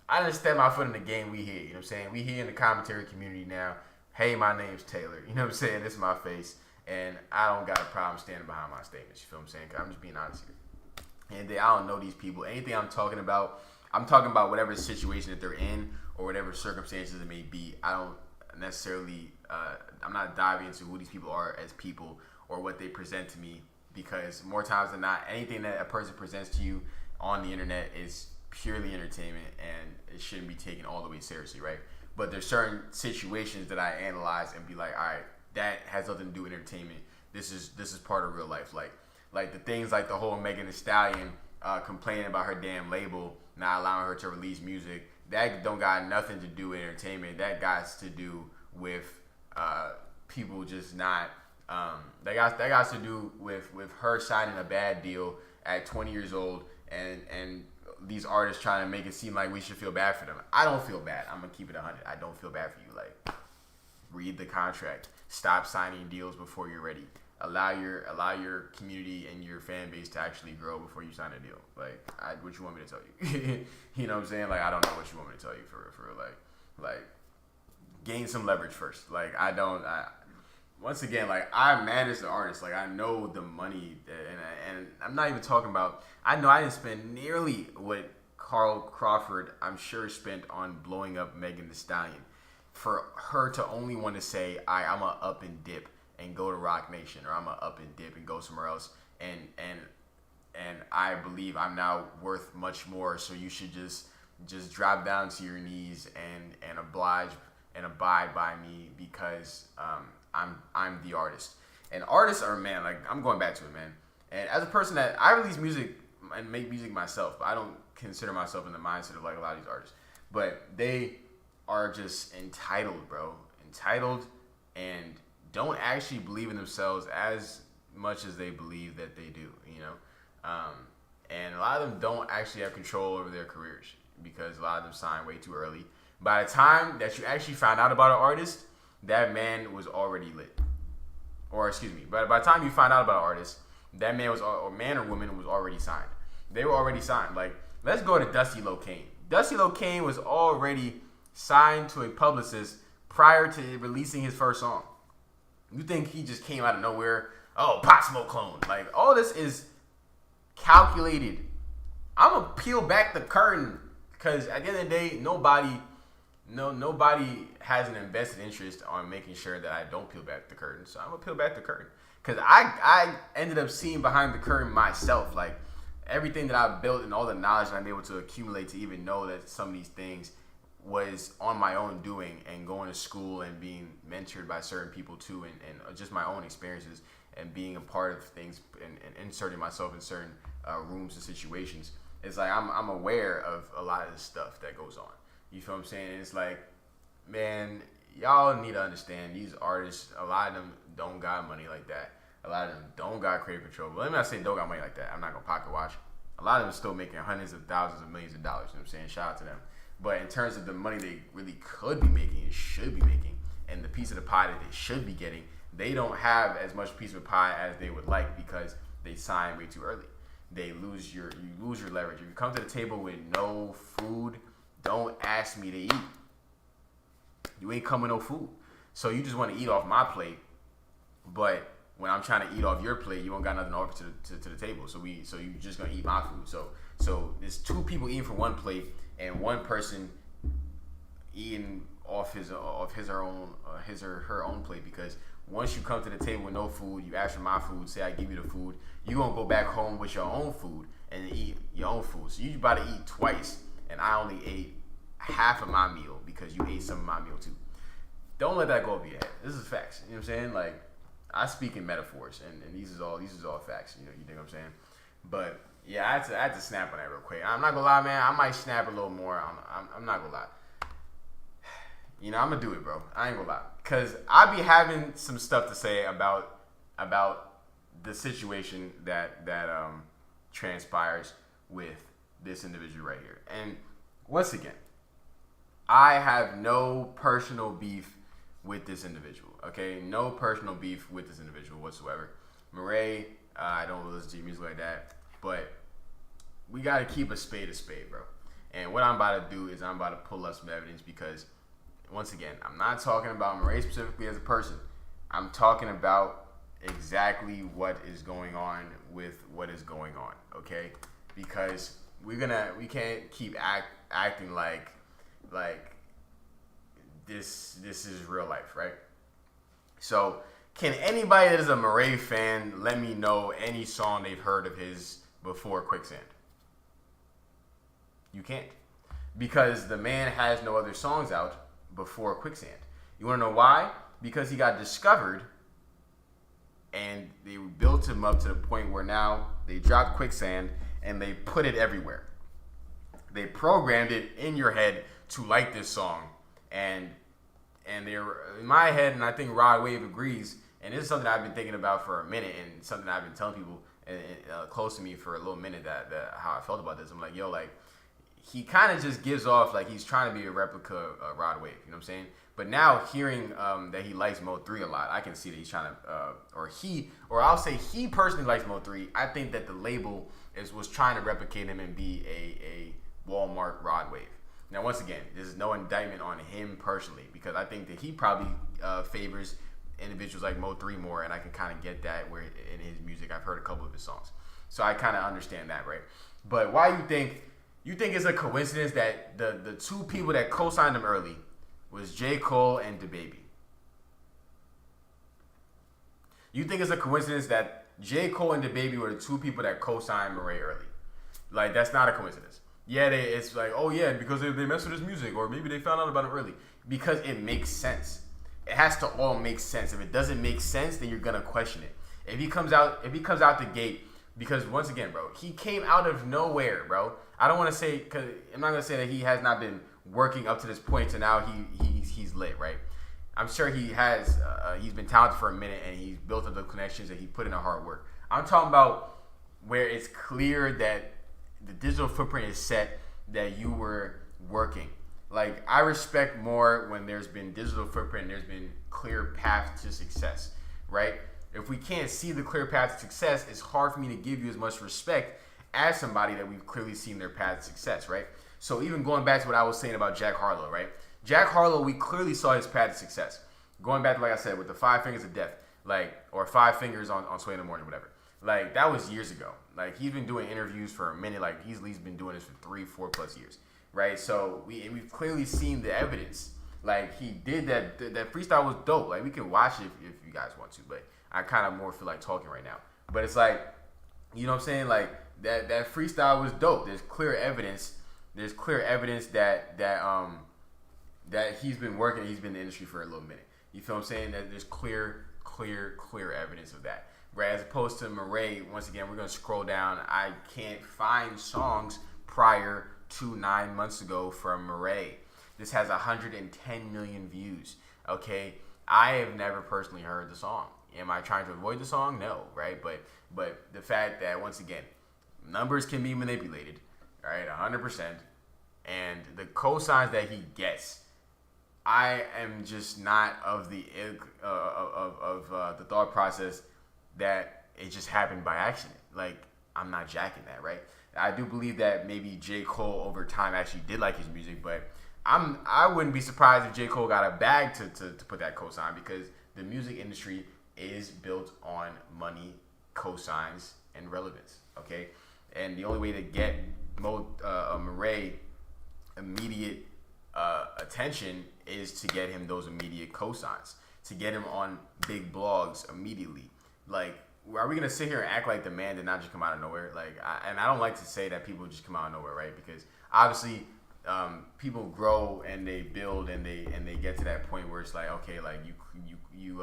I done stepped my foot in the game. We here, you know what I'm saying? We here in the commentary community now. Hey, my name's Taylor. You know what I'm saying? This is my face. And I don't got a problem standing behind my statements. You feel what I'm saying? Because I'm just being honest here. And I don't know these people. Anything I'm talking about whatever situation that they're in or whatever circumstances it may be. I don't necessarily, I'm not diving into who these people are as people or what they present to me, because more times than not, anything that a person presents to you on the internet is purely entertainment and it shouldn't be taken all the way seriously, right? But there's certain situations that I analyze and be like, all right, that has nothing to do with entertainment. This is part of real life. Like the things like the whole Megan Thee Stallion complaining about her damn label not allowing her to release music. That don't got nothing to do with entertainment. That got to do with people just not. That got to do with her signing a bad deal at 20 years old, and these artists trying to make it seem like we should feel bad for them. I don't feel bad. I'm gonna keep it 100. I don't feel bad for you. Like, read the contract. Stop signing deals before you're ready. Allow your community and your fan base to actually grow before you sign a deal. Like, what you want me to tell you? You know what I'm saying? Like, I don't know what you want me to tell you for like gain some leverage first. Like, once again, like, I manage the artist. Like, I know the money, and I'm not even talking about. I know I didn't spend nearly what Carl Crawford, I'm sure, spent on blowing up Megan Thee Stallion. For her to only want to say, I'm a up and dip and go to Rock Nation, or I'm a up and dip and go somewhere else, and I believe I'm now worth much more. So you should just drop down to your knees and oblige and abide by me, because I'm the artist. And artists are, man, like, I'm going back to it, man. And as a person that I release music and make music myself, but I don't consider myself in the mindset of like a lot of these artists. But they are just entitled, bro. Entitled, and don't actually believe in themselves as much as they believe that they do, you know? And a lot of them don't actually have control over their careers, because a lot of them sign way too early. By the time that you actually found out about an artist, that man was already lit. Or, excuse me, but by the time you find out about an artist, that man was, or man or woman, was already signed. They were already signed. Like, let's go to Dusty Locane. Dusty Locane was already signed to a publicist prior to releasing his first song. You think he just came out of nowhere? Oh, Pop Smoke clone. Like, all this is calculated. I'm going to peel back the curtain, because at the end of the day, nobody has an invested interest on making sure that I don't peel back the curtain. So I'm going to peel back the curtain, because I ended up seeing behind the curtain myself. Like, everything that I've built and all the knowledge that I'm able to accumulate to even know that some of these things was on my own doing, and going to school and being mentored by certain people too, and just my own experiences and being a part of things and inserting myself in certain rooms and situations, it's like I'm aware of a lot of the stuff that goes on. You feel what I'm saying? And it's like, man, y'all need to understand these artists, a lot of them don't got money like that. A lot of them don't got creative control. But let me not say don't got money like that. I'm not going to pocket watch. A lot of them are still making hundreds of thousands of millions of dollars. You know what I'm saying? Shout out to them. But in terms of the money they really could be making and should be making, and the piece of the pie that they should be getting, they don't have as much piece of the pie as they would like because they sign way too early. You lose your leverage. If you come to the table with no food, don't ask me to eat. You ain't coming no food. So you just want to eat off my plate, but when I'm trying to eat off your plate, you don't got nothing to offer to the table. So you just gonna eat my food. So there's two people eating from one plate and one person eating off his or her own plate, because once you come to the table with no food, you ask for my food, say I give you the food, you gonna go back home with your own food and eat your own food. So you about to eat twice, and I only ate half of my meal because you ate some of my meal too. Don't let that go over your head. This is facts. You know what I'm saying? Like, I speak in metaphors, and these is all facts. You think what I'm saying? But yeah, I had to snap on that real quick. I'm not gonna lie, man. I might snap a little more. I'm not gonna lie. You know, I'm gonna do it, bro. I ain't gonna lie, cause I be having some stuff to say about the situation that transpires with this individual right here. And once again, I have no personal beef with this individual. Okay, no personal beef with this individual whatsoever. Murray, I don't really listen to your music like that, but we gotta keep a spade, bro. And what I'm about to do is I'm about to pull up some evidence, because once again, I'm not talking about Murray specifically as a person. I'm talking about exactly what is going on with what is going on, okay? Because we can't keep acting like this is real life, right? So, can anybody that is a Murray fan let me know any song they've heard of his before Quicksand? You can't. Because the man has no other songs out before Quicksand. You want to know why? Because he got discovered, and they built him up to the point where now they dropped Quicksand and they put it everywhere. They programmed it in your head to like this song, and they're in my head, and I think Rod Wave agrees, and this is something I've been thinking about for a minute, and something I've been telling people close to me for a little minute that how I felt about this. I'm like, yo, like, he kind of just gives off like he's trying to be a replica of Rod Wave, you know what I'm saying? But now hearing that he likes Mode 3 a lot, I can see that he's trying to, or I'll say he personally likes Mode 3. I think that the label was trying to replicate him and be a Walmart Rod Wave. Now, once again, this is no indictment on him personally, because I think that he probably favors individuals like Mode 3 more, and I can kind of get that where in his music. I've heard a couple of his songs, so I kind of understand that, right? But why you think it's a coincidence that the two people that co-signed him early was J. Cole and DaBaby? You think it's a coincidence that J. Cole and DaBaby were the two people that co-signed Murray early? Like, that's not a coincidence. Yeah, it's like, oh yeah, because they messed with his music, or maybe they found out about it early. Because it makes sense. It has to all make sense. If it doesn't make sense, then you're gonna question it. If he comes out the gate, because once again, bro, he came out of nowhere, bro. I don't want to say, because I'm not gonna say that he has not been working up to this point to now he's lit, right? I'm sure he has. He's been talented for a minute, and he's built up the connections, and he put in the hard work. I'm talking about where it's clear that the digital footprint is set, that you were working. Like, I respect more when there's been digital footprint and there's been clear path to success, right? If we can't see the clear path to success, it's hard for me to give you as much respect as somebody that we've clearly seen their path to success, right? So even going back to what I was saying about Jack Harlow, right? Jack Harlow, we clearly saw his path to success. Going back to, like I said, with the 5 fingers of death, like, or 5 fingers on Sway in the Morning, whatever. Like, that was years ago. Like, he's been doing interviews for a minute. Like, he's at least been doing this for 3-4 plus years, right? So we've clearly seen the evidence. Like, he did that. That freestyle was dope. Like, we can watch it if you guys want to, but I kind of more feel like talking right now. But it's like, you know what I'm saying? Like, that freestyle was dope. There's clear evidence. There's clear evidence that he's been working. He's been in the industry for a little minute. You feel what I'm saying? That there's clear evidence of that. right? As opposed to Murray, once again, we're going to scroll down. I can't find songs prior to 9 months ago from Murray. This has 110 million views, okay? I have never personally heard the song. Am I trying to avoid the song? No, right? But the fact that, once again, numbers can be manipulated, right? 100%. And the cosigns that he gets, I am just not of the the thought process that it just happened by accident. Like, I'm not jacking that, right? I do believe that maybe J. Cole over time actually did like his music, but I wouldn't be surprised if J. Cole got a bag to put that cosign, because the music industry is built on money, cosigns, and relevance, okay? And the only way to get Murray immediate attention is to get him those immediate cosigns, to get him on big blogs immediately. Like, are we gonna sit here and act like the man did not just come out of nowhere? Like, I don't like to say that people just come out of nowhere, right? Because obviously, people grow and they build and they get to that point where it's like, okay, like you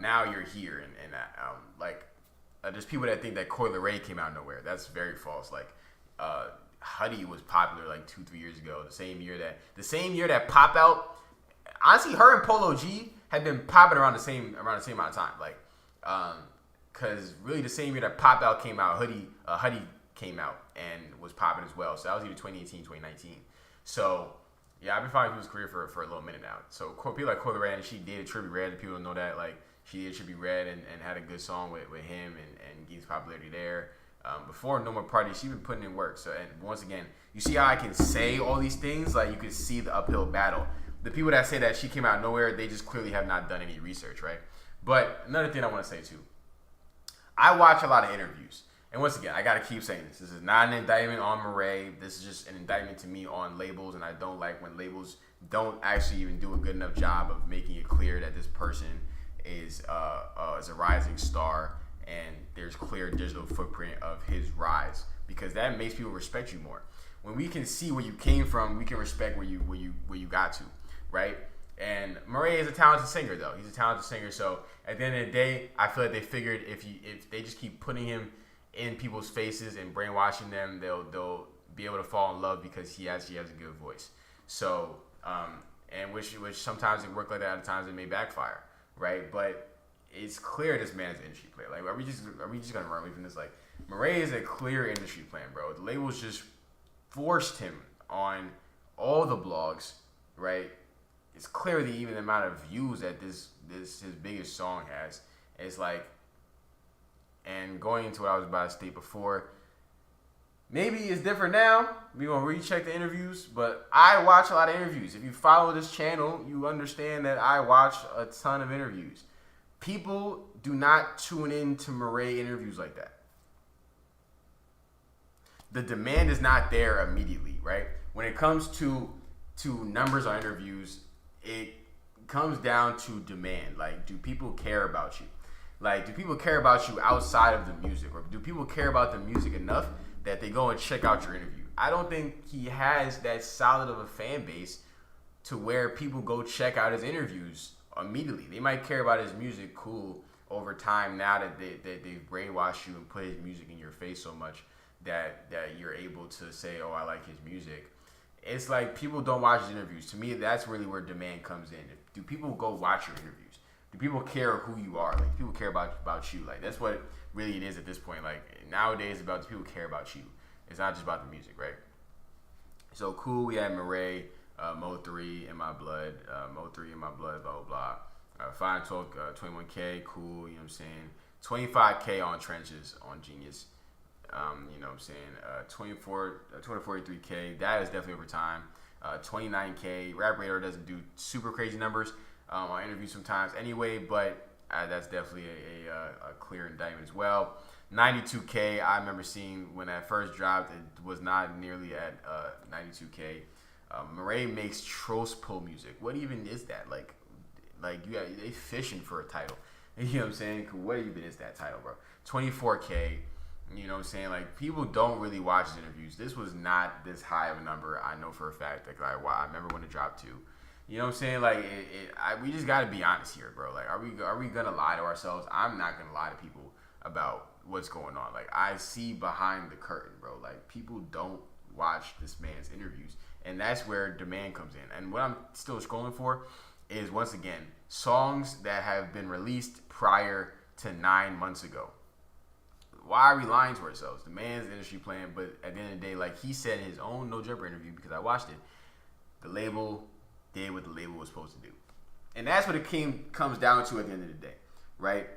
now you're here, and there's people that think that Laroi came out of nowhere. That's very false. Like, Huddy was popular like 2-3 years ago. The same year that Pop Out. Honestly, her and Polo G had been popping around the same amount of time. Like, because really the same year that Pop Out came out, Huddy came out and was popping as well. So that was either 2018, 2019. So yeah, I've been following people's career for a little minute now. So people like Laroi, and she dated Trippie Redd. People don't know that. Like, she did Trippie Redd and had a good song with him and gained popularity there. Before No More Party, she's been putting in work. So, and once again, you see how I can say all these things? Like, you can see the uphill battle. The people that say that she came out of nowhere, they just clearly have not done any research, right? But another thing I want to say too, I watch a lot of interviews. And once again, I got to keep saying this. This is not an indictment on Murray. This is just an indictment to me on labels. And I don't like when labels don't actually even do a good enough job of making it clear that this person is a rising star, and there's clear digital footprint of his rise, because that makes people respect you more. When we can see where you came from, we can respect where you got to, right? And Murray is a talented singer, though. He's a talented singer. So at the end of the day, I feel like they figured if they just keep putting him in people's faces and brainwashing them, they'll be able to fall in love, because he has a good voice. So and which sometimes it works like that, other times it may backfire, right? But it's clear this man's an industry player. Like, are we just gonna run away from this? Like, Murray is a clear industry player, bro. The labels just forced him on all the blogs, right? It's clear the even amount of views that this his biggest song has. It's like, and going into what I was about to state before, maybe it's different now. We're gonna recheck the interviews, but I watch a lot of interviews. If you follow this channel, you understand that I watch a ton of interviews. People do not tune in to Murray interviews like that. The demand is not there immediately, right? When it comes to numbers on interviews, it comes down to demand. Like, do people care about you? Like, do people care about you outside of the music? Or do people care about the music enough that they go and check out your interview? I don't think he has that solid of a fan base to where people go check out his interviews immediately. They might care about his music, cool, over time, now that they've brainwashed you and put his music in your face so much that you're able to say, oh, I like his music. It's like people don't watch his interviews. To me, that's really where demand comes in. Do people go watch your interviews? Do people care who you are? Like, people care about you. Like, that's what really it is at this point. Like, nowadays, about people care about you. It's not just about the music, right? So, cool, we had Murray, Mo 3 in my blood, Mo 3 in my blood, blah, blah, blah. 5 12, 21K, cool, you know what I'm saying? 25K on Trenches on Genius. You know what I'm saying? 243K, that is definitely over time. 29K, Rap Radar doesn't do super crazy numbers on interviews sometimes anyway, but that's definitely a clear indictment as well. 92K, I remember seeing when that first dropped, it was not nearly at 92K. Murray makes Trost pull music. What even is that? Like they fishing for a title. You know what I'm saying? What even is that title, bro? 24K. You know what I'm saying? Like, people don't really watch his interviews. This was not this high of a number. I know for a fact. Like, I remember when it dropped to. You know what I'm saying? Like, we just gotta be honest here, bro. Like, are we gonna lie to ourselves? I'm not gonna lie to people about what's going on. Like, I see behind the curtain, bro. Like, people don't watch this man's interviews, and that's where demand comes in. And what I'm still scrolling for is, once again, songs that have been released prior to 9 months ago. Why are we lying to ourselves? The man's industry plan, but at the end of the day, like he said in his own No Jumper interview, because I watched it, the label did what the label was supposed to do. And that's what it comes down to at the end of the day, right?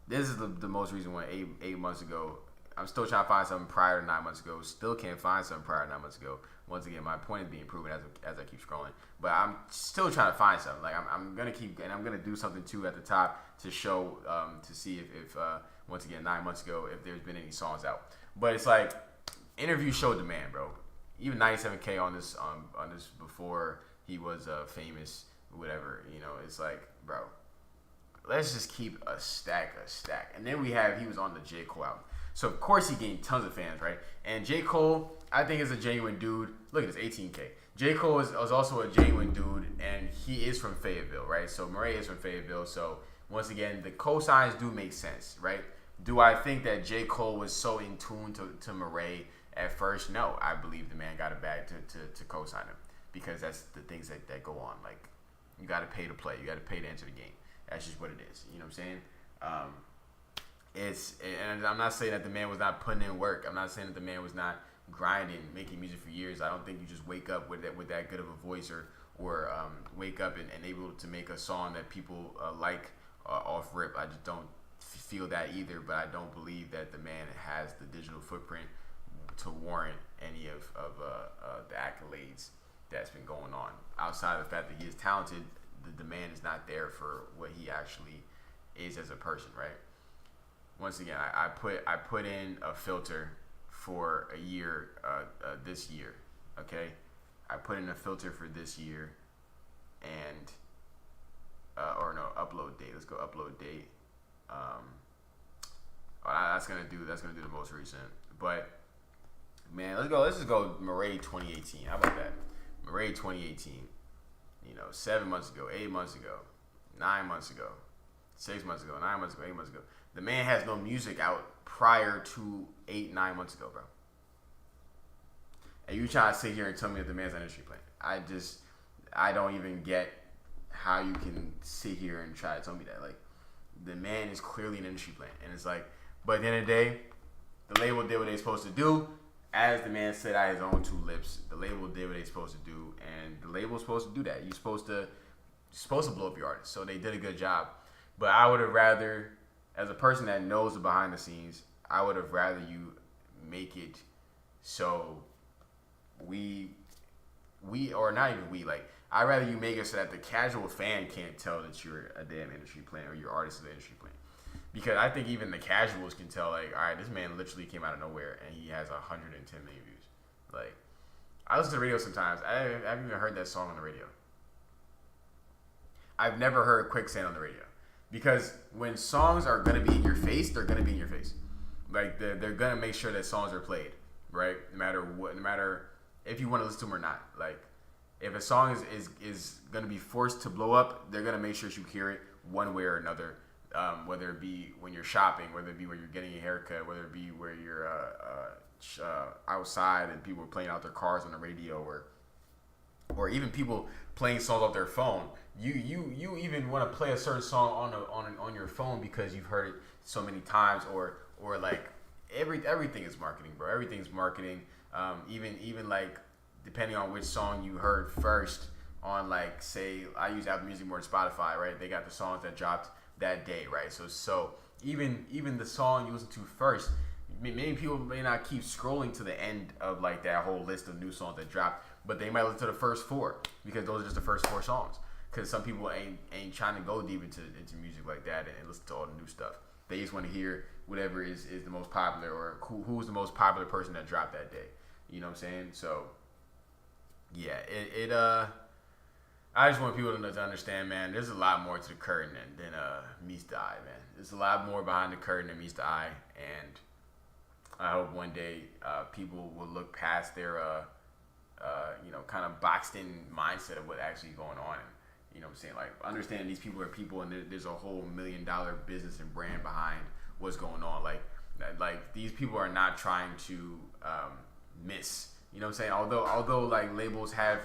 This is the most recent one, 8 months ago. I'm still trying to find something prior to 9 months ago. Still can't find something prior to 9 months ago. Once again, my point is being proven as I keep scrolling. But I'm still trying to find something. Like, I'm going to keep, and I'm going to do something too at the top to show, to see if once again, 9 months ago, if there's been any songs out. But it's like, interviews show demand, bro. Even 97K on this before he was famous, whatever. You know, it's like, bro, let's just keep a stack. And then he was on the J. Cole album. So, of course, he gained tons of fans, right? And J. Cole, I think, is a genuine dude. Look at this, 18K. J. Cole is also a genuine dude, and he is from Fayetteville, right? So, Murray is from Fayetteville. So, once again, the cosigns do make sense, right? Do I think that J. Cole was so in tune to Murray at first? No. I believe the man got a bag to co-sign him, because that's the things that go on. Like, you got to pay to play. You got to pay to enter the game. That's just what it is. You know what I'm saying? And I'm not saying that the man was not putting in work. I'm not saying that the man was not grinding, making music for years. I don't think you just wake up with that good of a voice or wake up and able to make a song that people like off rip. I just don't feel that either. But I don't believe that the man has the digital footprint to warrant any of the accolades that's been going on. Outside of the fact that he is talented, the demand is not there for what he actually is as a person, right? Once again, I put in a filter for a year, this year, okay? I put in a filter for this year, and upload date. Let's go upload date. That's gonna do the most recent. But man, let's just go Murray 2018. How about that? Murray 2018. 7 months ago, 8 months ago, 9 months ago, 6 months ago, 9 months ago, 8 months ago. The man has no music out prior to 8-9 months ago, bro. And you try to sit here and tell me that the man's an industry plan. I don't even get how you can sit here and try to tell me that. Like, the man is clearly an industry plan. And it's like, but at the end of the day, the label did what they're supposed to do. As the man said out of his own two lips, the label did what they're supposed to do. And the label's supposed to do that. You're supposed to blow up your artist. So they did a good job. But I would have rather, as a person that knows the behind the scenes, I would have rather you make it so or not even we, like, I'd rather you make it so that the casual fan can't tell that you're a damn industry plan or your artist is an industry plan. Because I think even the casuals can tell, like, all right, this man literally came out of nowhere and he has 110 million views. Like, I listen to the radio sometimes. I haven't even heard that song on the radio. I've never heard Quicksand on the radio. Because when songs are going to be in your face, they're going to be in your face. Like, they're going to make sure that songs are played, right? No matter if you want to listen to them or not. Like, if a song is going to be forced to blow up, they're going to make sure you hear it one way or another. Whether it be when you're shopping, whether it be when you're getting a haircut, whether it be where you're outside and people are playing out their cars on the radio, or even people playing songs off their phone. You even want to play a certain song on your phone because you've heard it so many times, or like everything is marketing, bro. Everything's marketing. Even like depending on which song you heard first on, like, say I use Apple Music more than Spotify, right? They got the songs that dropped that day, right? So even the song you listen to first, many people may not keep scrolling to the end of, like, that whole list of new songs that dropped, but they might listen to the first 4 because those are just the first 4 songs. Because some people ain't trying to go deep into music like that and listen to all the new stuff. They just want to hear whatever is the most popular, or who's the most popular person that dropped that day. You know what I'm saying? So yeah, I just want people to understand, man, there's a lot more to the curtain than meets the eye, man. There's a lot more behind the curtain than meets the eye, and I hope one day people will look past their kind of boxed in mindset of what actually is going on. And, you know what I'm saying? Like, understanding these people are people, and there's a whole $1 million business and brand behind what's going on. Like these people are not trying to miss. You know what I'm saying? Although like labels have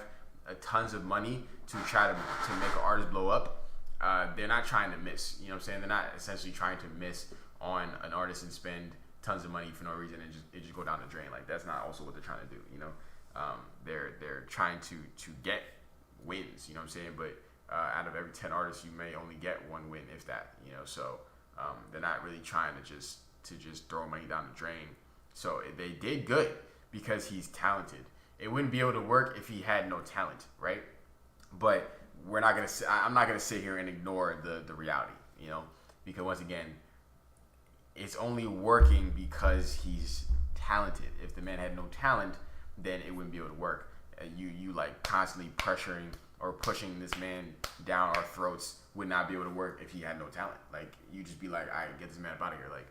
tons of money to try to make an artist blow up, they're not trying to miss. You know what I'm saying? They're not essentially trying to miss on an artist and spend tons of money for no reason and just go down the drain. Like, that's not also what they're trying to do. You know, they're trying to get wins. You know what I'm saying? But out of every 10 artists, you may only get one win, if that. You know, so they're not really trying to just throw money down the drain. So they did good because he's talented. It wouldn't be able to work if he had no talent, right? But I'm not gonna sit here and ignore the reality, you know, because once again, it's only working because he's talented. If the man had no talent, then it wouldn't be able to work. You like constantly pressuring or pushing this man down our throats would not be able to work if he had no talent. Like, you just be like, all right, get this man up out of here. Like,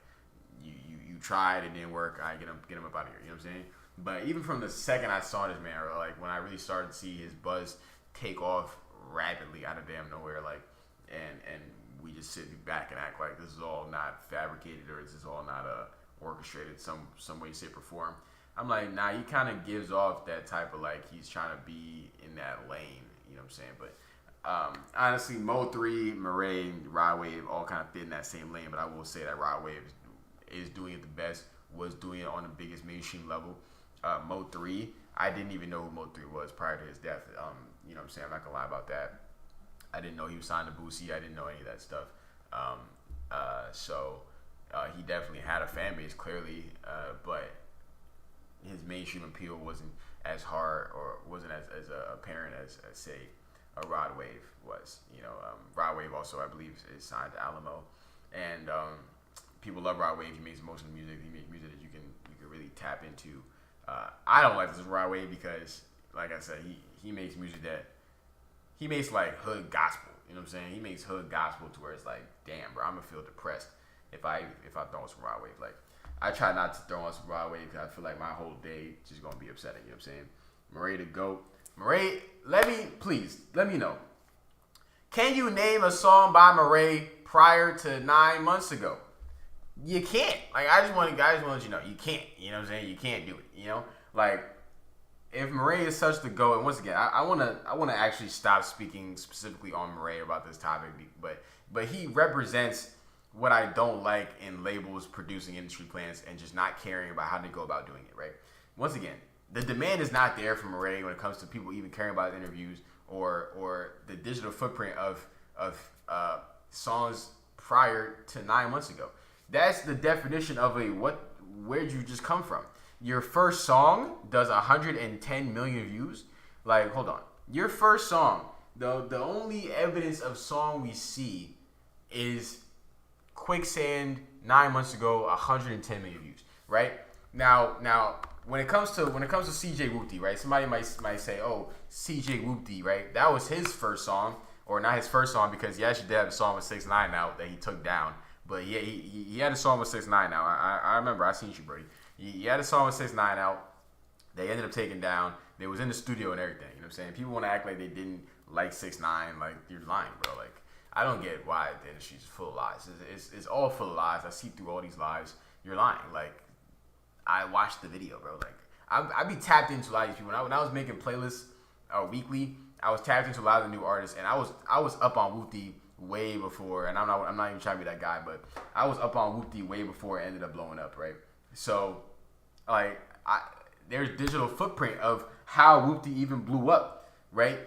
you tried, it didn't work. All right, get him up out of here. You know what I'm saying? But even from the second I saw this man, or like when I really started to see his buzz take off rapidly out of damn nowhere, like, and we just sit back and act like this is all not fabricated, or this is all not orchestrated some way, shape, or form. I'm like, nah, he kind of gives off that type of, like, he's trying to be in that lane. You know what I'm saying? But honestly, Mo3, Murray, and Rod Wave all kind of fit in that same lane. But I will say that Rod Wave is doing it the best, was doing it on the biggest mainstream level. Mo3, I didn't even know who Mo3 was prior to his death. You know what I'm saying? I'm not gonna lie about that. I didn't know he was signed to Boosie. I didn't know any of that stuff. So he definitely had a fan base, clearly, but his mainstream appeal wasn't as hard, or wasn't as apparent as say a Rod Wave was. You know, Rod Wave also, I believe, is signed to Alamo, and people love Rod Wave. He makes emotional music. He makes music that you can really tap into. I don't like this Rod Wave because, like I said, he makes music that he makes like hood gospel. You know what I'm saying? He makes hood gospel to where it's like, damn, bro, I'm gonna feel depressed if I throw on some Rod Wave. Like, I try not to throw on some Rod Wave because I feel like my whole day just gonna be upsetting. You know what I'm saying? Murray the GOAT. Murray, let me know. Can you name a song by Murray prior to 9 months ago? You can't. Like, I just want to let you know, you can't. You know what I'm saying? You can't do it. You know, like, if Murray is such the GOAT, and once again, I wanna actually stop speaking specifically on Murray about this topic, but he represents what I don't like in labels producing industry plans and just not caring about how they go about doing it, right? Once again, the demand is not there for Murray when it comes to people even caring about interviews or the digital footprint of songs prior to 9 months ago. That's the definition of where'd you just come from? Your first song does 110 million views. Like, hold on. Your first song, the only evidence of song we see is Quicksand 9 months ago, 110 million views, right? Now when it comes to CJ Whoopty, right? Somebody might say, oh, CJ Whoopty, right? That was his first song, or not his first song, because he actually did have a song with 6ix9ine out that he took down. But yeah, he had a song with 6ix9ine out. I remember, I seen you, Brody. He had a song with 6ix9ine out. They ended up taking down. They was in the studio and everything. You know what I'm saying? People want to act like they didn't like 6ix9ine. Like, you're lying, bro. Like, I don't get why the industry's full of lies. It's all full of lies. I see through all these lies. You're lying. Like, I watched the video, bro. Like, I be tapped into a lot of these people. When I was making playlists weekly, I was tapped into a lot of the new artists, and I was up on Whoopty way before. And I'm not even trying to be that guy, but I was up on Whoopty way before it ended up blowing up, right? So, like, there's digital footprint of how Whoopty even blew up, right?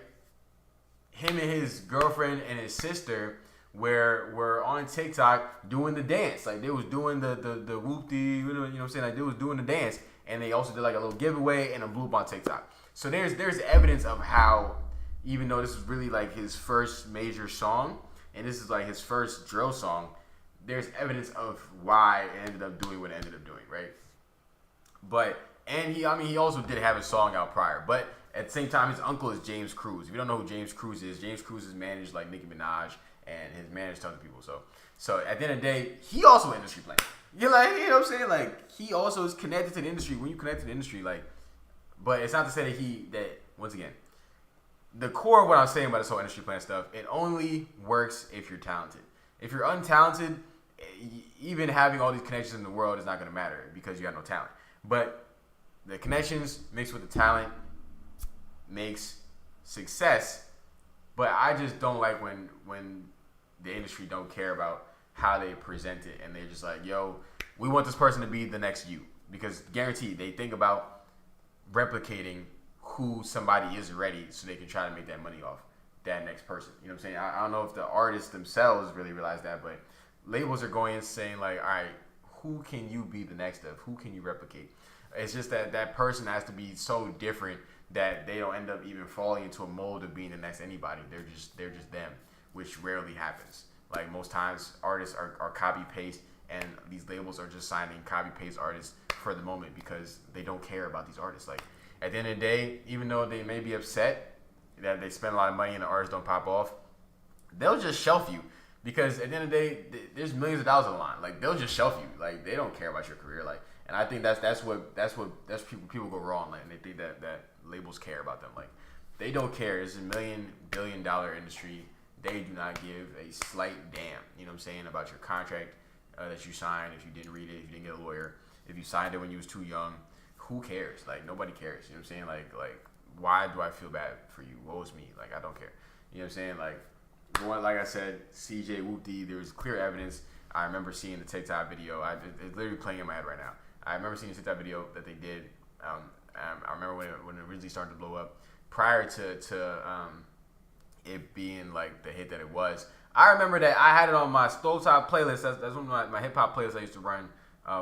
Him and his girlfriend and his sister were on TikTok doing the dance. Like, they was doing the Whoopty, you know what I'm saying? Like, they was doing the dance, and they also did like a little giveaway and a blew up on TikTok. So there's evidence of how, even though this is really like his first major song, and this is like his first drill song, there's evidence of why it ended up doing what it ended up doing, right? But, and he also did have a song out prior, but at the same time, his uncle is James Cruz. If you don't know who James Cruz is managed like Nicki Minaj, and has managed tons of people. So at the end of the day, he also an industry plan. You're like, you know what I'm saying? Like, he also is connected to the industry. When you connect to the industry, like, But it's not to say that once again, the core of what I'm saying about this whole industry plan stuff, it only works if you're talented. If you're untalented, even having all these connections in the world is not going to matter because you have no talent. But the connections mixed with the talent makes success. But I just don't like when the industry don't care about how they present it, and they're just like, yo, we want this person to be the next you. Because guaranteed, they think about replicating who somebody is already so they can try to make that money off that next person. You know what I'm saying? I don't know if the artists themselves really realize that, but labels are going and saying like, all right, who can you be the next of? Who can you replicate? It's just that person has to be so different that they don't end up even falling into a mold of being the next anybody. They're just them, which rarely happens. Like most times, artists are copy paste, and these labels are just signing copy paste artists for the moment because they don't care about these artists. Like at the end of the day, even though they may be upset that they spend a lot of money and the artists don't pop off, they'll just shelf you because at the end of the day, there's millions of dollars on the line. Like they'll just shelf you. Like they don't care about your career. Like, and I think that's people go wrong. Like, and they think that labels care about them. Like they don't care. It's $1 billion industry. They do not give a slight damn, you know what I'm saying, about your contract that you signed. If you didn't read it, if you didn't get a lawyer, if you signed it when you was too young, who cares? Like nobody cares. You know what I'm saying? Like why do I feel bad for you? Woe is me. Like I don't care. You know what I'm saying? Like I said, CJ Whoopty, there was clear evidence. I remember seeing the TikTok video. It's literally playing in my head right now. I remember seeing the TikTok video that they did. I remember when it really started to blow up. Prior to it being like the hit that it was, I remember that I had it on my Stovetop playlist. That's one of my hip hop playlists I used to run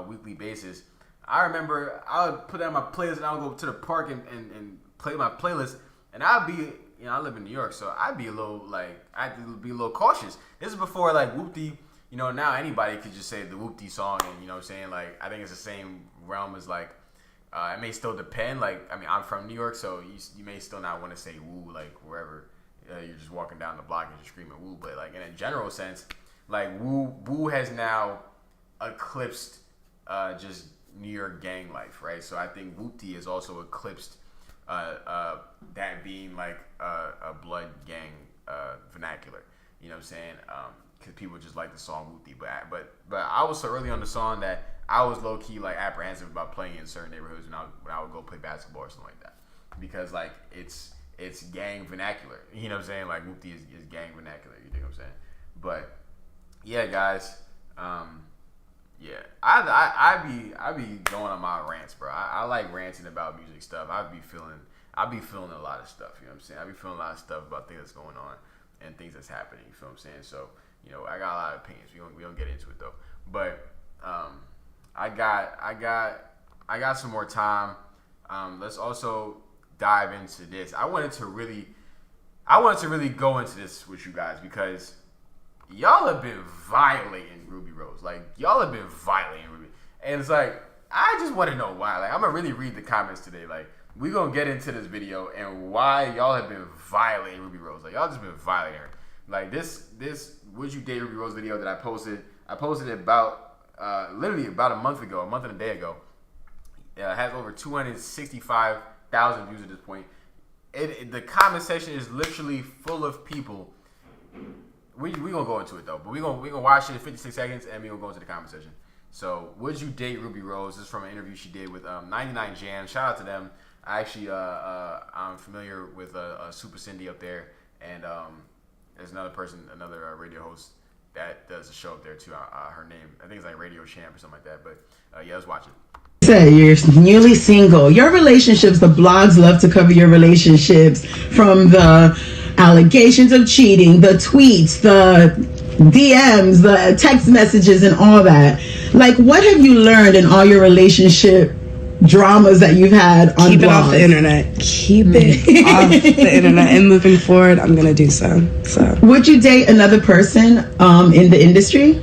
weekly basis. I remember I would put that on my playlist and I would go to the park and play my playlist, and I'd be, you know, I live in New York, so I'd be a little cautious. This is before like Whoopty, you know, now anybody could just say the Whoopty song, and you know what I'm saying, like I think it's the same realm as like it may still depend. Like I mean, I'm from New York, so you may still not want to say woo like wherever you're just walking down the block and just screaming woo, but like in a general sense, like woo has now eclipsed just New York gang life, right? So I think Whoopty has also eclipsed that being like a blood gang vernacular. You know what I'm saying? Because people just like the song Whoopty, but I was so early on the song that I was low key like apprehensive about playing in certain neighborhoods when I would go play basketball or something like that, because like it's gang vernacular. You know what I'm saying? Like Whoopty is gang vernacular. You know what I'm saying? But yeah, guys. Yeah, I be going on my rants, bro. I like ranting about music stuff. I be feeling a lot of stuff. You know what I'm saying? I be feeling a lot of stuff about things that's going on and things that's happening. You feel what I'm saying? So you know, I got a lot of opinions. We don't get into it though. But I got some more time. Let's also dive into this. I wanted to really go into this with you guys because y'all have been violating Ruby Rose. Like, y'all have been violating Ruby. And it's like, I just want to know why. Like, I'm going to really read the comments today. Like, we're going to get into this video and why y'all have been violating Ruby Rose. Like, y'all just been violating her. Like, this Would You Date Ruby Rose video that I posted it about, literally about a month and a day ago. It has over 265,000 views at this point. The comment section is literally full of people. We gonna go into it though, but we gonna watch it in 56 seconds and we gonna go into the comment section. So, would you date Ruby Rose? This is from an interview she did with 99 Jam. Shout out to them. I actually I'm familiar with Super Cindy up there, and there's another radio host that does a show up there too. Her name, I think it's like Radio Champ or something like that. But yeah, let's watch it. Say you're newly single. Your relationships, the blogs love to cover your relationships, from the allegations of cheating, the tweets, the DMs, the text messages, and all that. Like, what have you learned in all your relationship dramas that you've had on Keep blogs? it off the internet. Keep it off the internet. And moving forward, I'm gonna do so. Would you date another person in the industry?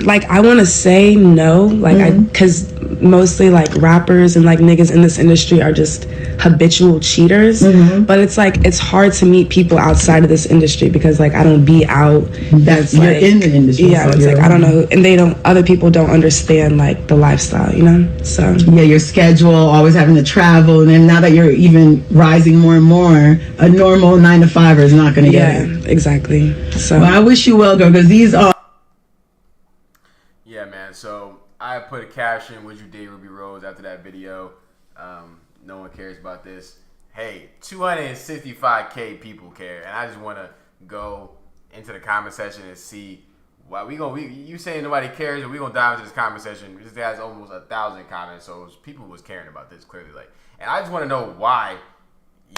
Like, I want to say no, like, because mostly like rappers and like niggas in this industry are just habitual cheaters. But it's like it's hard to meet people outside of this industry because like I don't be out. That's you're like, in the industry. Yeah, so it's like I don't know, and other people don't understand like the lifestyle, you know. So yeah, your schedule, always having to travel, and then now that you're even rising more and more, a normal 9 to 5 is not going to get it. Exactly. So well, I wish you well, girl, because these are. Yeah, man. So I put a caption, "Would you date Ruby Rose?" after that video. No one cares about this. Hey, 265K people care, and I just want to go into the comment section and see why you saying nobody cares, and we gonna dive into this comment section. This has almost 1,000 comments, so people was caring about this clearly. Like, and I just want to know why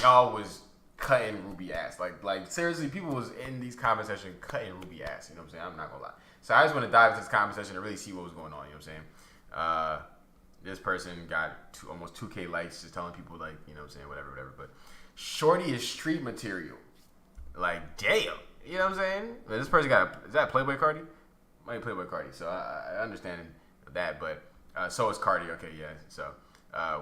y'all was cutting Ruby ass. Like seriously, people was in these comment section cutting Ruby ass. You know what I'm saying? I'm not gonna lie. So I just want to dive into this comment section and really see what was going on. You know what I'm saying? This person got almost 2K likes just telling people like, you know what I'm saying, whatever. But Shorty is street material. Like, damn. You know what I'm saying? But this person is that Playboy Cardi? Might be Playboy Cardi. So I understand that, but so is Cardi. Okay, yeah. So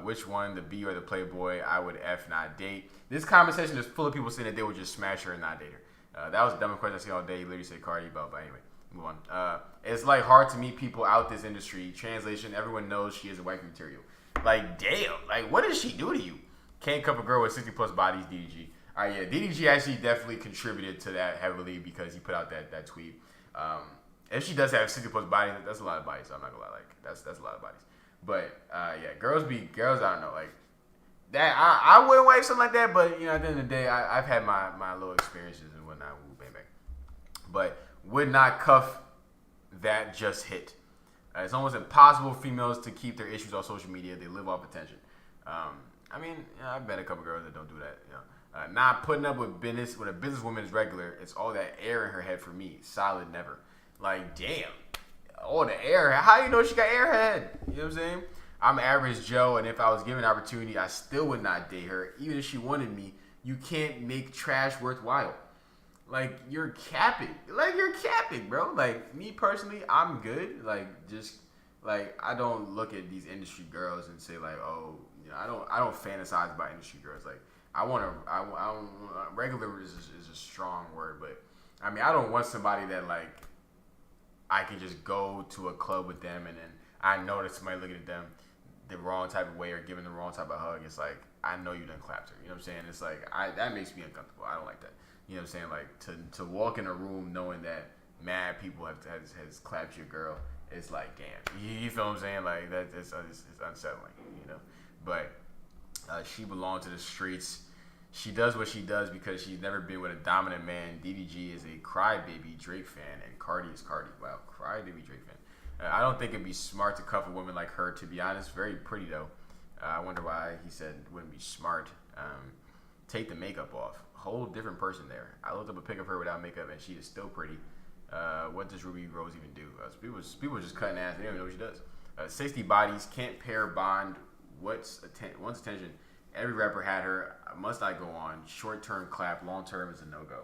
which one, the B or the Playboy, I would F not date? This conversation is full of people saying that they would just smash her and not date her. That was the dumbest question I see all day. You literally said Cardi, but anyway. Move on. It's like hard to meet people out this industry. Translation: everyone knows she is a wife material. Like, damn. Like, what does she do to you? Can't cup a girl with 60+ bodies. DDG. All right, yeah. DDG actually definitely contributed to that heavily because he put out that tweet. If she does have 60+ bodies, that's a lot of bodies. So I'm not gonna lie. Like, that's a lot of bodies. But yeah, girls. I don't know. Like that. I wouldn't wife something like that. But you know, at the end of the day, I've had my little experiences and whatnot. Woo, bang bang. But would not cuff that just hit. It's almost impossible for females to keep their issues on social media. They live off attention. I mean, I've met a couple girls that don't do that. You know, not putting up with business when a businesswoman is regular. It's all that air in her head for me. Solid never. Like, damn. All the air. How you know she got air in her head? You know what I'm saying? I'm average Joe, and if I was given an opportunity, I still would not date her. Even if she wanted me, you can't make trash worthwhile. Like, you're capping. Like, you're capping, bro. Like, me personally, I'm good. Like, just, like, I don't look at these industry girls and say, like, oh, you know, I don't fantasize about industry girls. Like, regular is a strong word, but, I mean, I don't want somebody that, like, I can just go to a club with them and then I know that somebody looking at them the wrong type of way or giving the wrong type of hug. It's like, I know you done clapped her. You know what I'm saying? It's like, that makes me uncomfortable. I don't like that. You know what I'm saying? Like, to walk in a room knowing that mad people has clapped your girl, it's like, damn. You feel what I'm saying? Like, it's unsettling, you know? But she belonged to the streets. She does what she does because she's never been with a dominant man. DDG is a crybaby Drake fan, and Cardi is Cardi. Wow, crybaby Drake fan. I don't think it'd be smart to cuff a woman like her, to be honest. Very pretty, though. I wonder why he said it wouldn't be smart. Take the makeup off. Whole different person there. I looked up a pic of her without makeup, and she is still pretty. What does Ruby Rose even do? People just cutting ass. They don't even know what she does. 60 bodies, can't pair bond. One's attention. Every rapper had her. Must not go on. Short-term clap. Long-term is a no-go.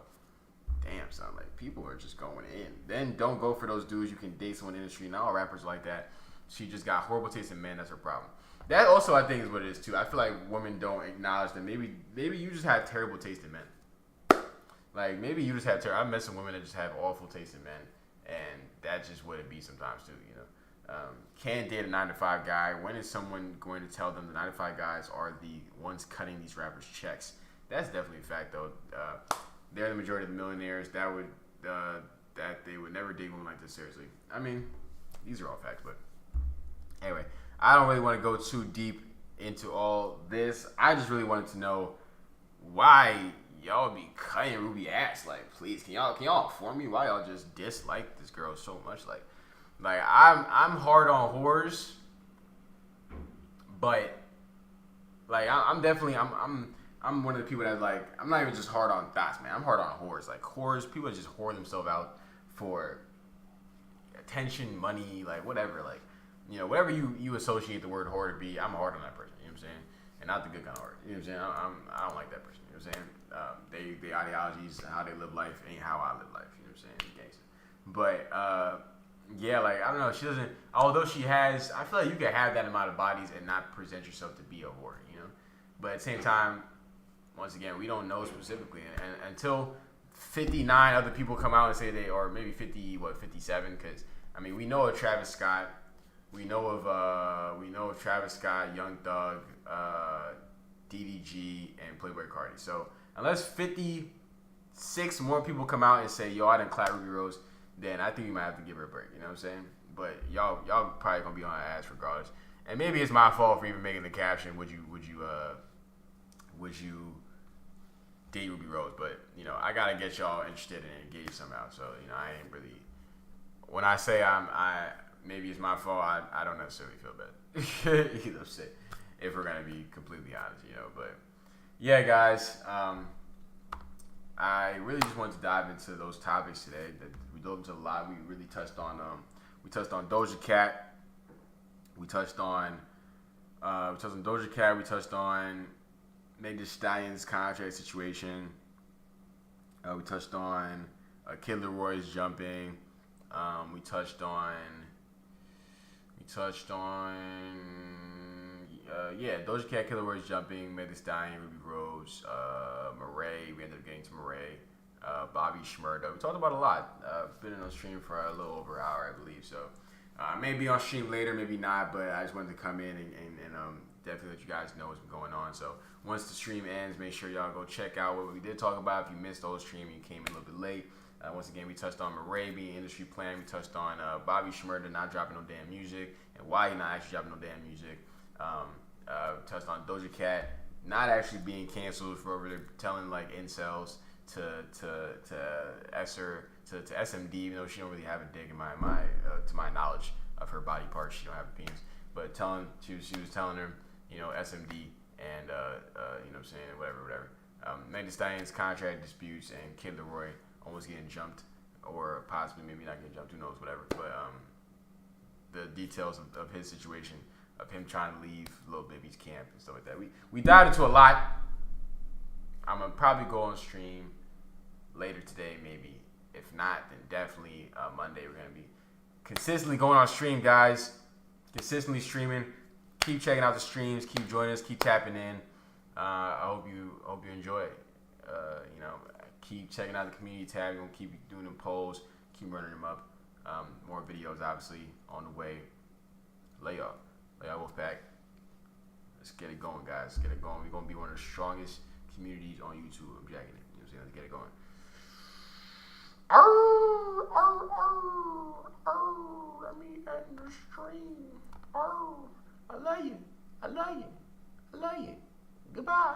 Damn, son. Like, people are just going in. Then don't go for those dudes. You can date someone in the industry. Not all rappers like that. She just got horrible taste in men. That's her problem. That also, I think, is what it is, too. I feel like women don't acknowledge that maybe you just have terrible taste in men. Like, maybe you just have I've met some women that just have awful taste in men, and that's just what it be sometimes, too, you know. Can't date a 9-to-5 guy. When is someone going to tell them the 9-to-5 guys are the ones cutting these rappers' checks? That's definitely a fact, though. They're the majority of the millionaires. That they would never date one like this, seriously. I mean, these are all facts, but anyway. I don't really want to go too deep into all this. I just really wanted to know why y'all be cutting Ruby ass. Like, please, can y'all inform me why y'all just dislike this girl so much? Like I'm hard on whores, but like I'm definitely I'm one of the people that, like, I'm not even just hard on thoughts, man. I'm hard on whores. Like, whores, people that just whore themselves out for attention, money, like whatever, like. You know, whatever you associate the word whore to be, I'm hard on that person. You know what I'm saying? And not the good kind of whore. You know what I'm saying? I don't like that person. You know what I'm saying? They ideologies, how they live life ain't how I live life. You know what I'm saying? Gangster. But Yeah, like I don't know. She doesn't. Although she has, I feel like you can have that amount of bodies and not present yourself to be a whore, you know. But at the same time, once again, we don't know specifically, and until 59 other people come out and say they, or maybe 57, because I mean we know of Travis Scott, we know of Travis Scott, Young Thug, DDG, and Playboy Cardi. So unless 56 more people come out and say, yo, I didn't clap Ruby Rose, then I think we might have to give her a break. You know what I'm saying? But y'all probably gonna be on her ass regardless. And maybe it's my fault for even making the caption. Would you date Ruby Rose? But you know, I gotta get y'all interested and engaged somehow. So you know, I ain't really. When I say maybe it's my fault, I don't necessarily feel bad. You know, if we're gonna be completely honest, you know. But yeah, guys, I really just wanted to dive into those topics today. That we dove into a lot. We really touched on Doja Cat. We touched on Doja Cat. We touched on Meg Thee Stallion's contract situation. We touched on Kid Laroi's jumping. We touched on Doja Cat, Kid Laroi's jumping, Meg Thee Stallion, Ruby Rose, Murray. We ended up getting to Murray, Bobby Shmurda. We talked about a lot. Been on stream for a little over an hour, I believe. So maybe on stream later, maybe not. But I just wanted to come in and definitely let you guys know what's been going on. So once the stream ends, make sure y'all go check out what we did talk about. If you missed the whole stream, you came in a little bit late. Once again, we touched on Murray being industry plan. We touched on Bobby Shmurda not dropping no damn music and why he not actually dropping no damn music. Touched on Doja Cat not actually being canceled for over there telling like incels to SMD, even though she don't really have a dick in my to my knowledge of her body parts, she don't have a penis. But she was telling her, you know, SMD and you know what I'm saying, whatever. Meg Thee Stallion's contract disputes and Kid Laroi almost getting jumped, or possibly maybe not getting jumped, who knows, whatever. But the details of his situation, of him trying to leave Lil Baby's camp and stuff like that. We dived into a lot. I'm gonna probably go on stream later today, maybe. If not, then definitely Monday. We're gonna be consistently going on stream, guys. Consistently streaming. Keep checking out the streams. Keep joining us. Keep tapping in. I hope you enjoy it. You know, keep checking out the community tab. We're gonna keep doing them polls. Keep running them up. More videos, obviously, on the way. Lay up Wolfpack. Let's get it going, guys. Let's get it going. We're gonna be one of the strongest communities on YouTube. I'm jacking it. You know what I'm saying? Let's get it going. Let me end the stream. I love you. Goodbye.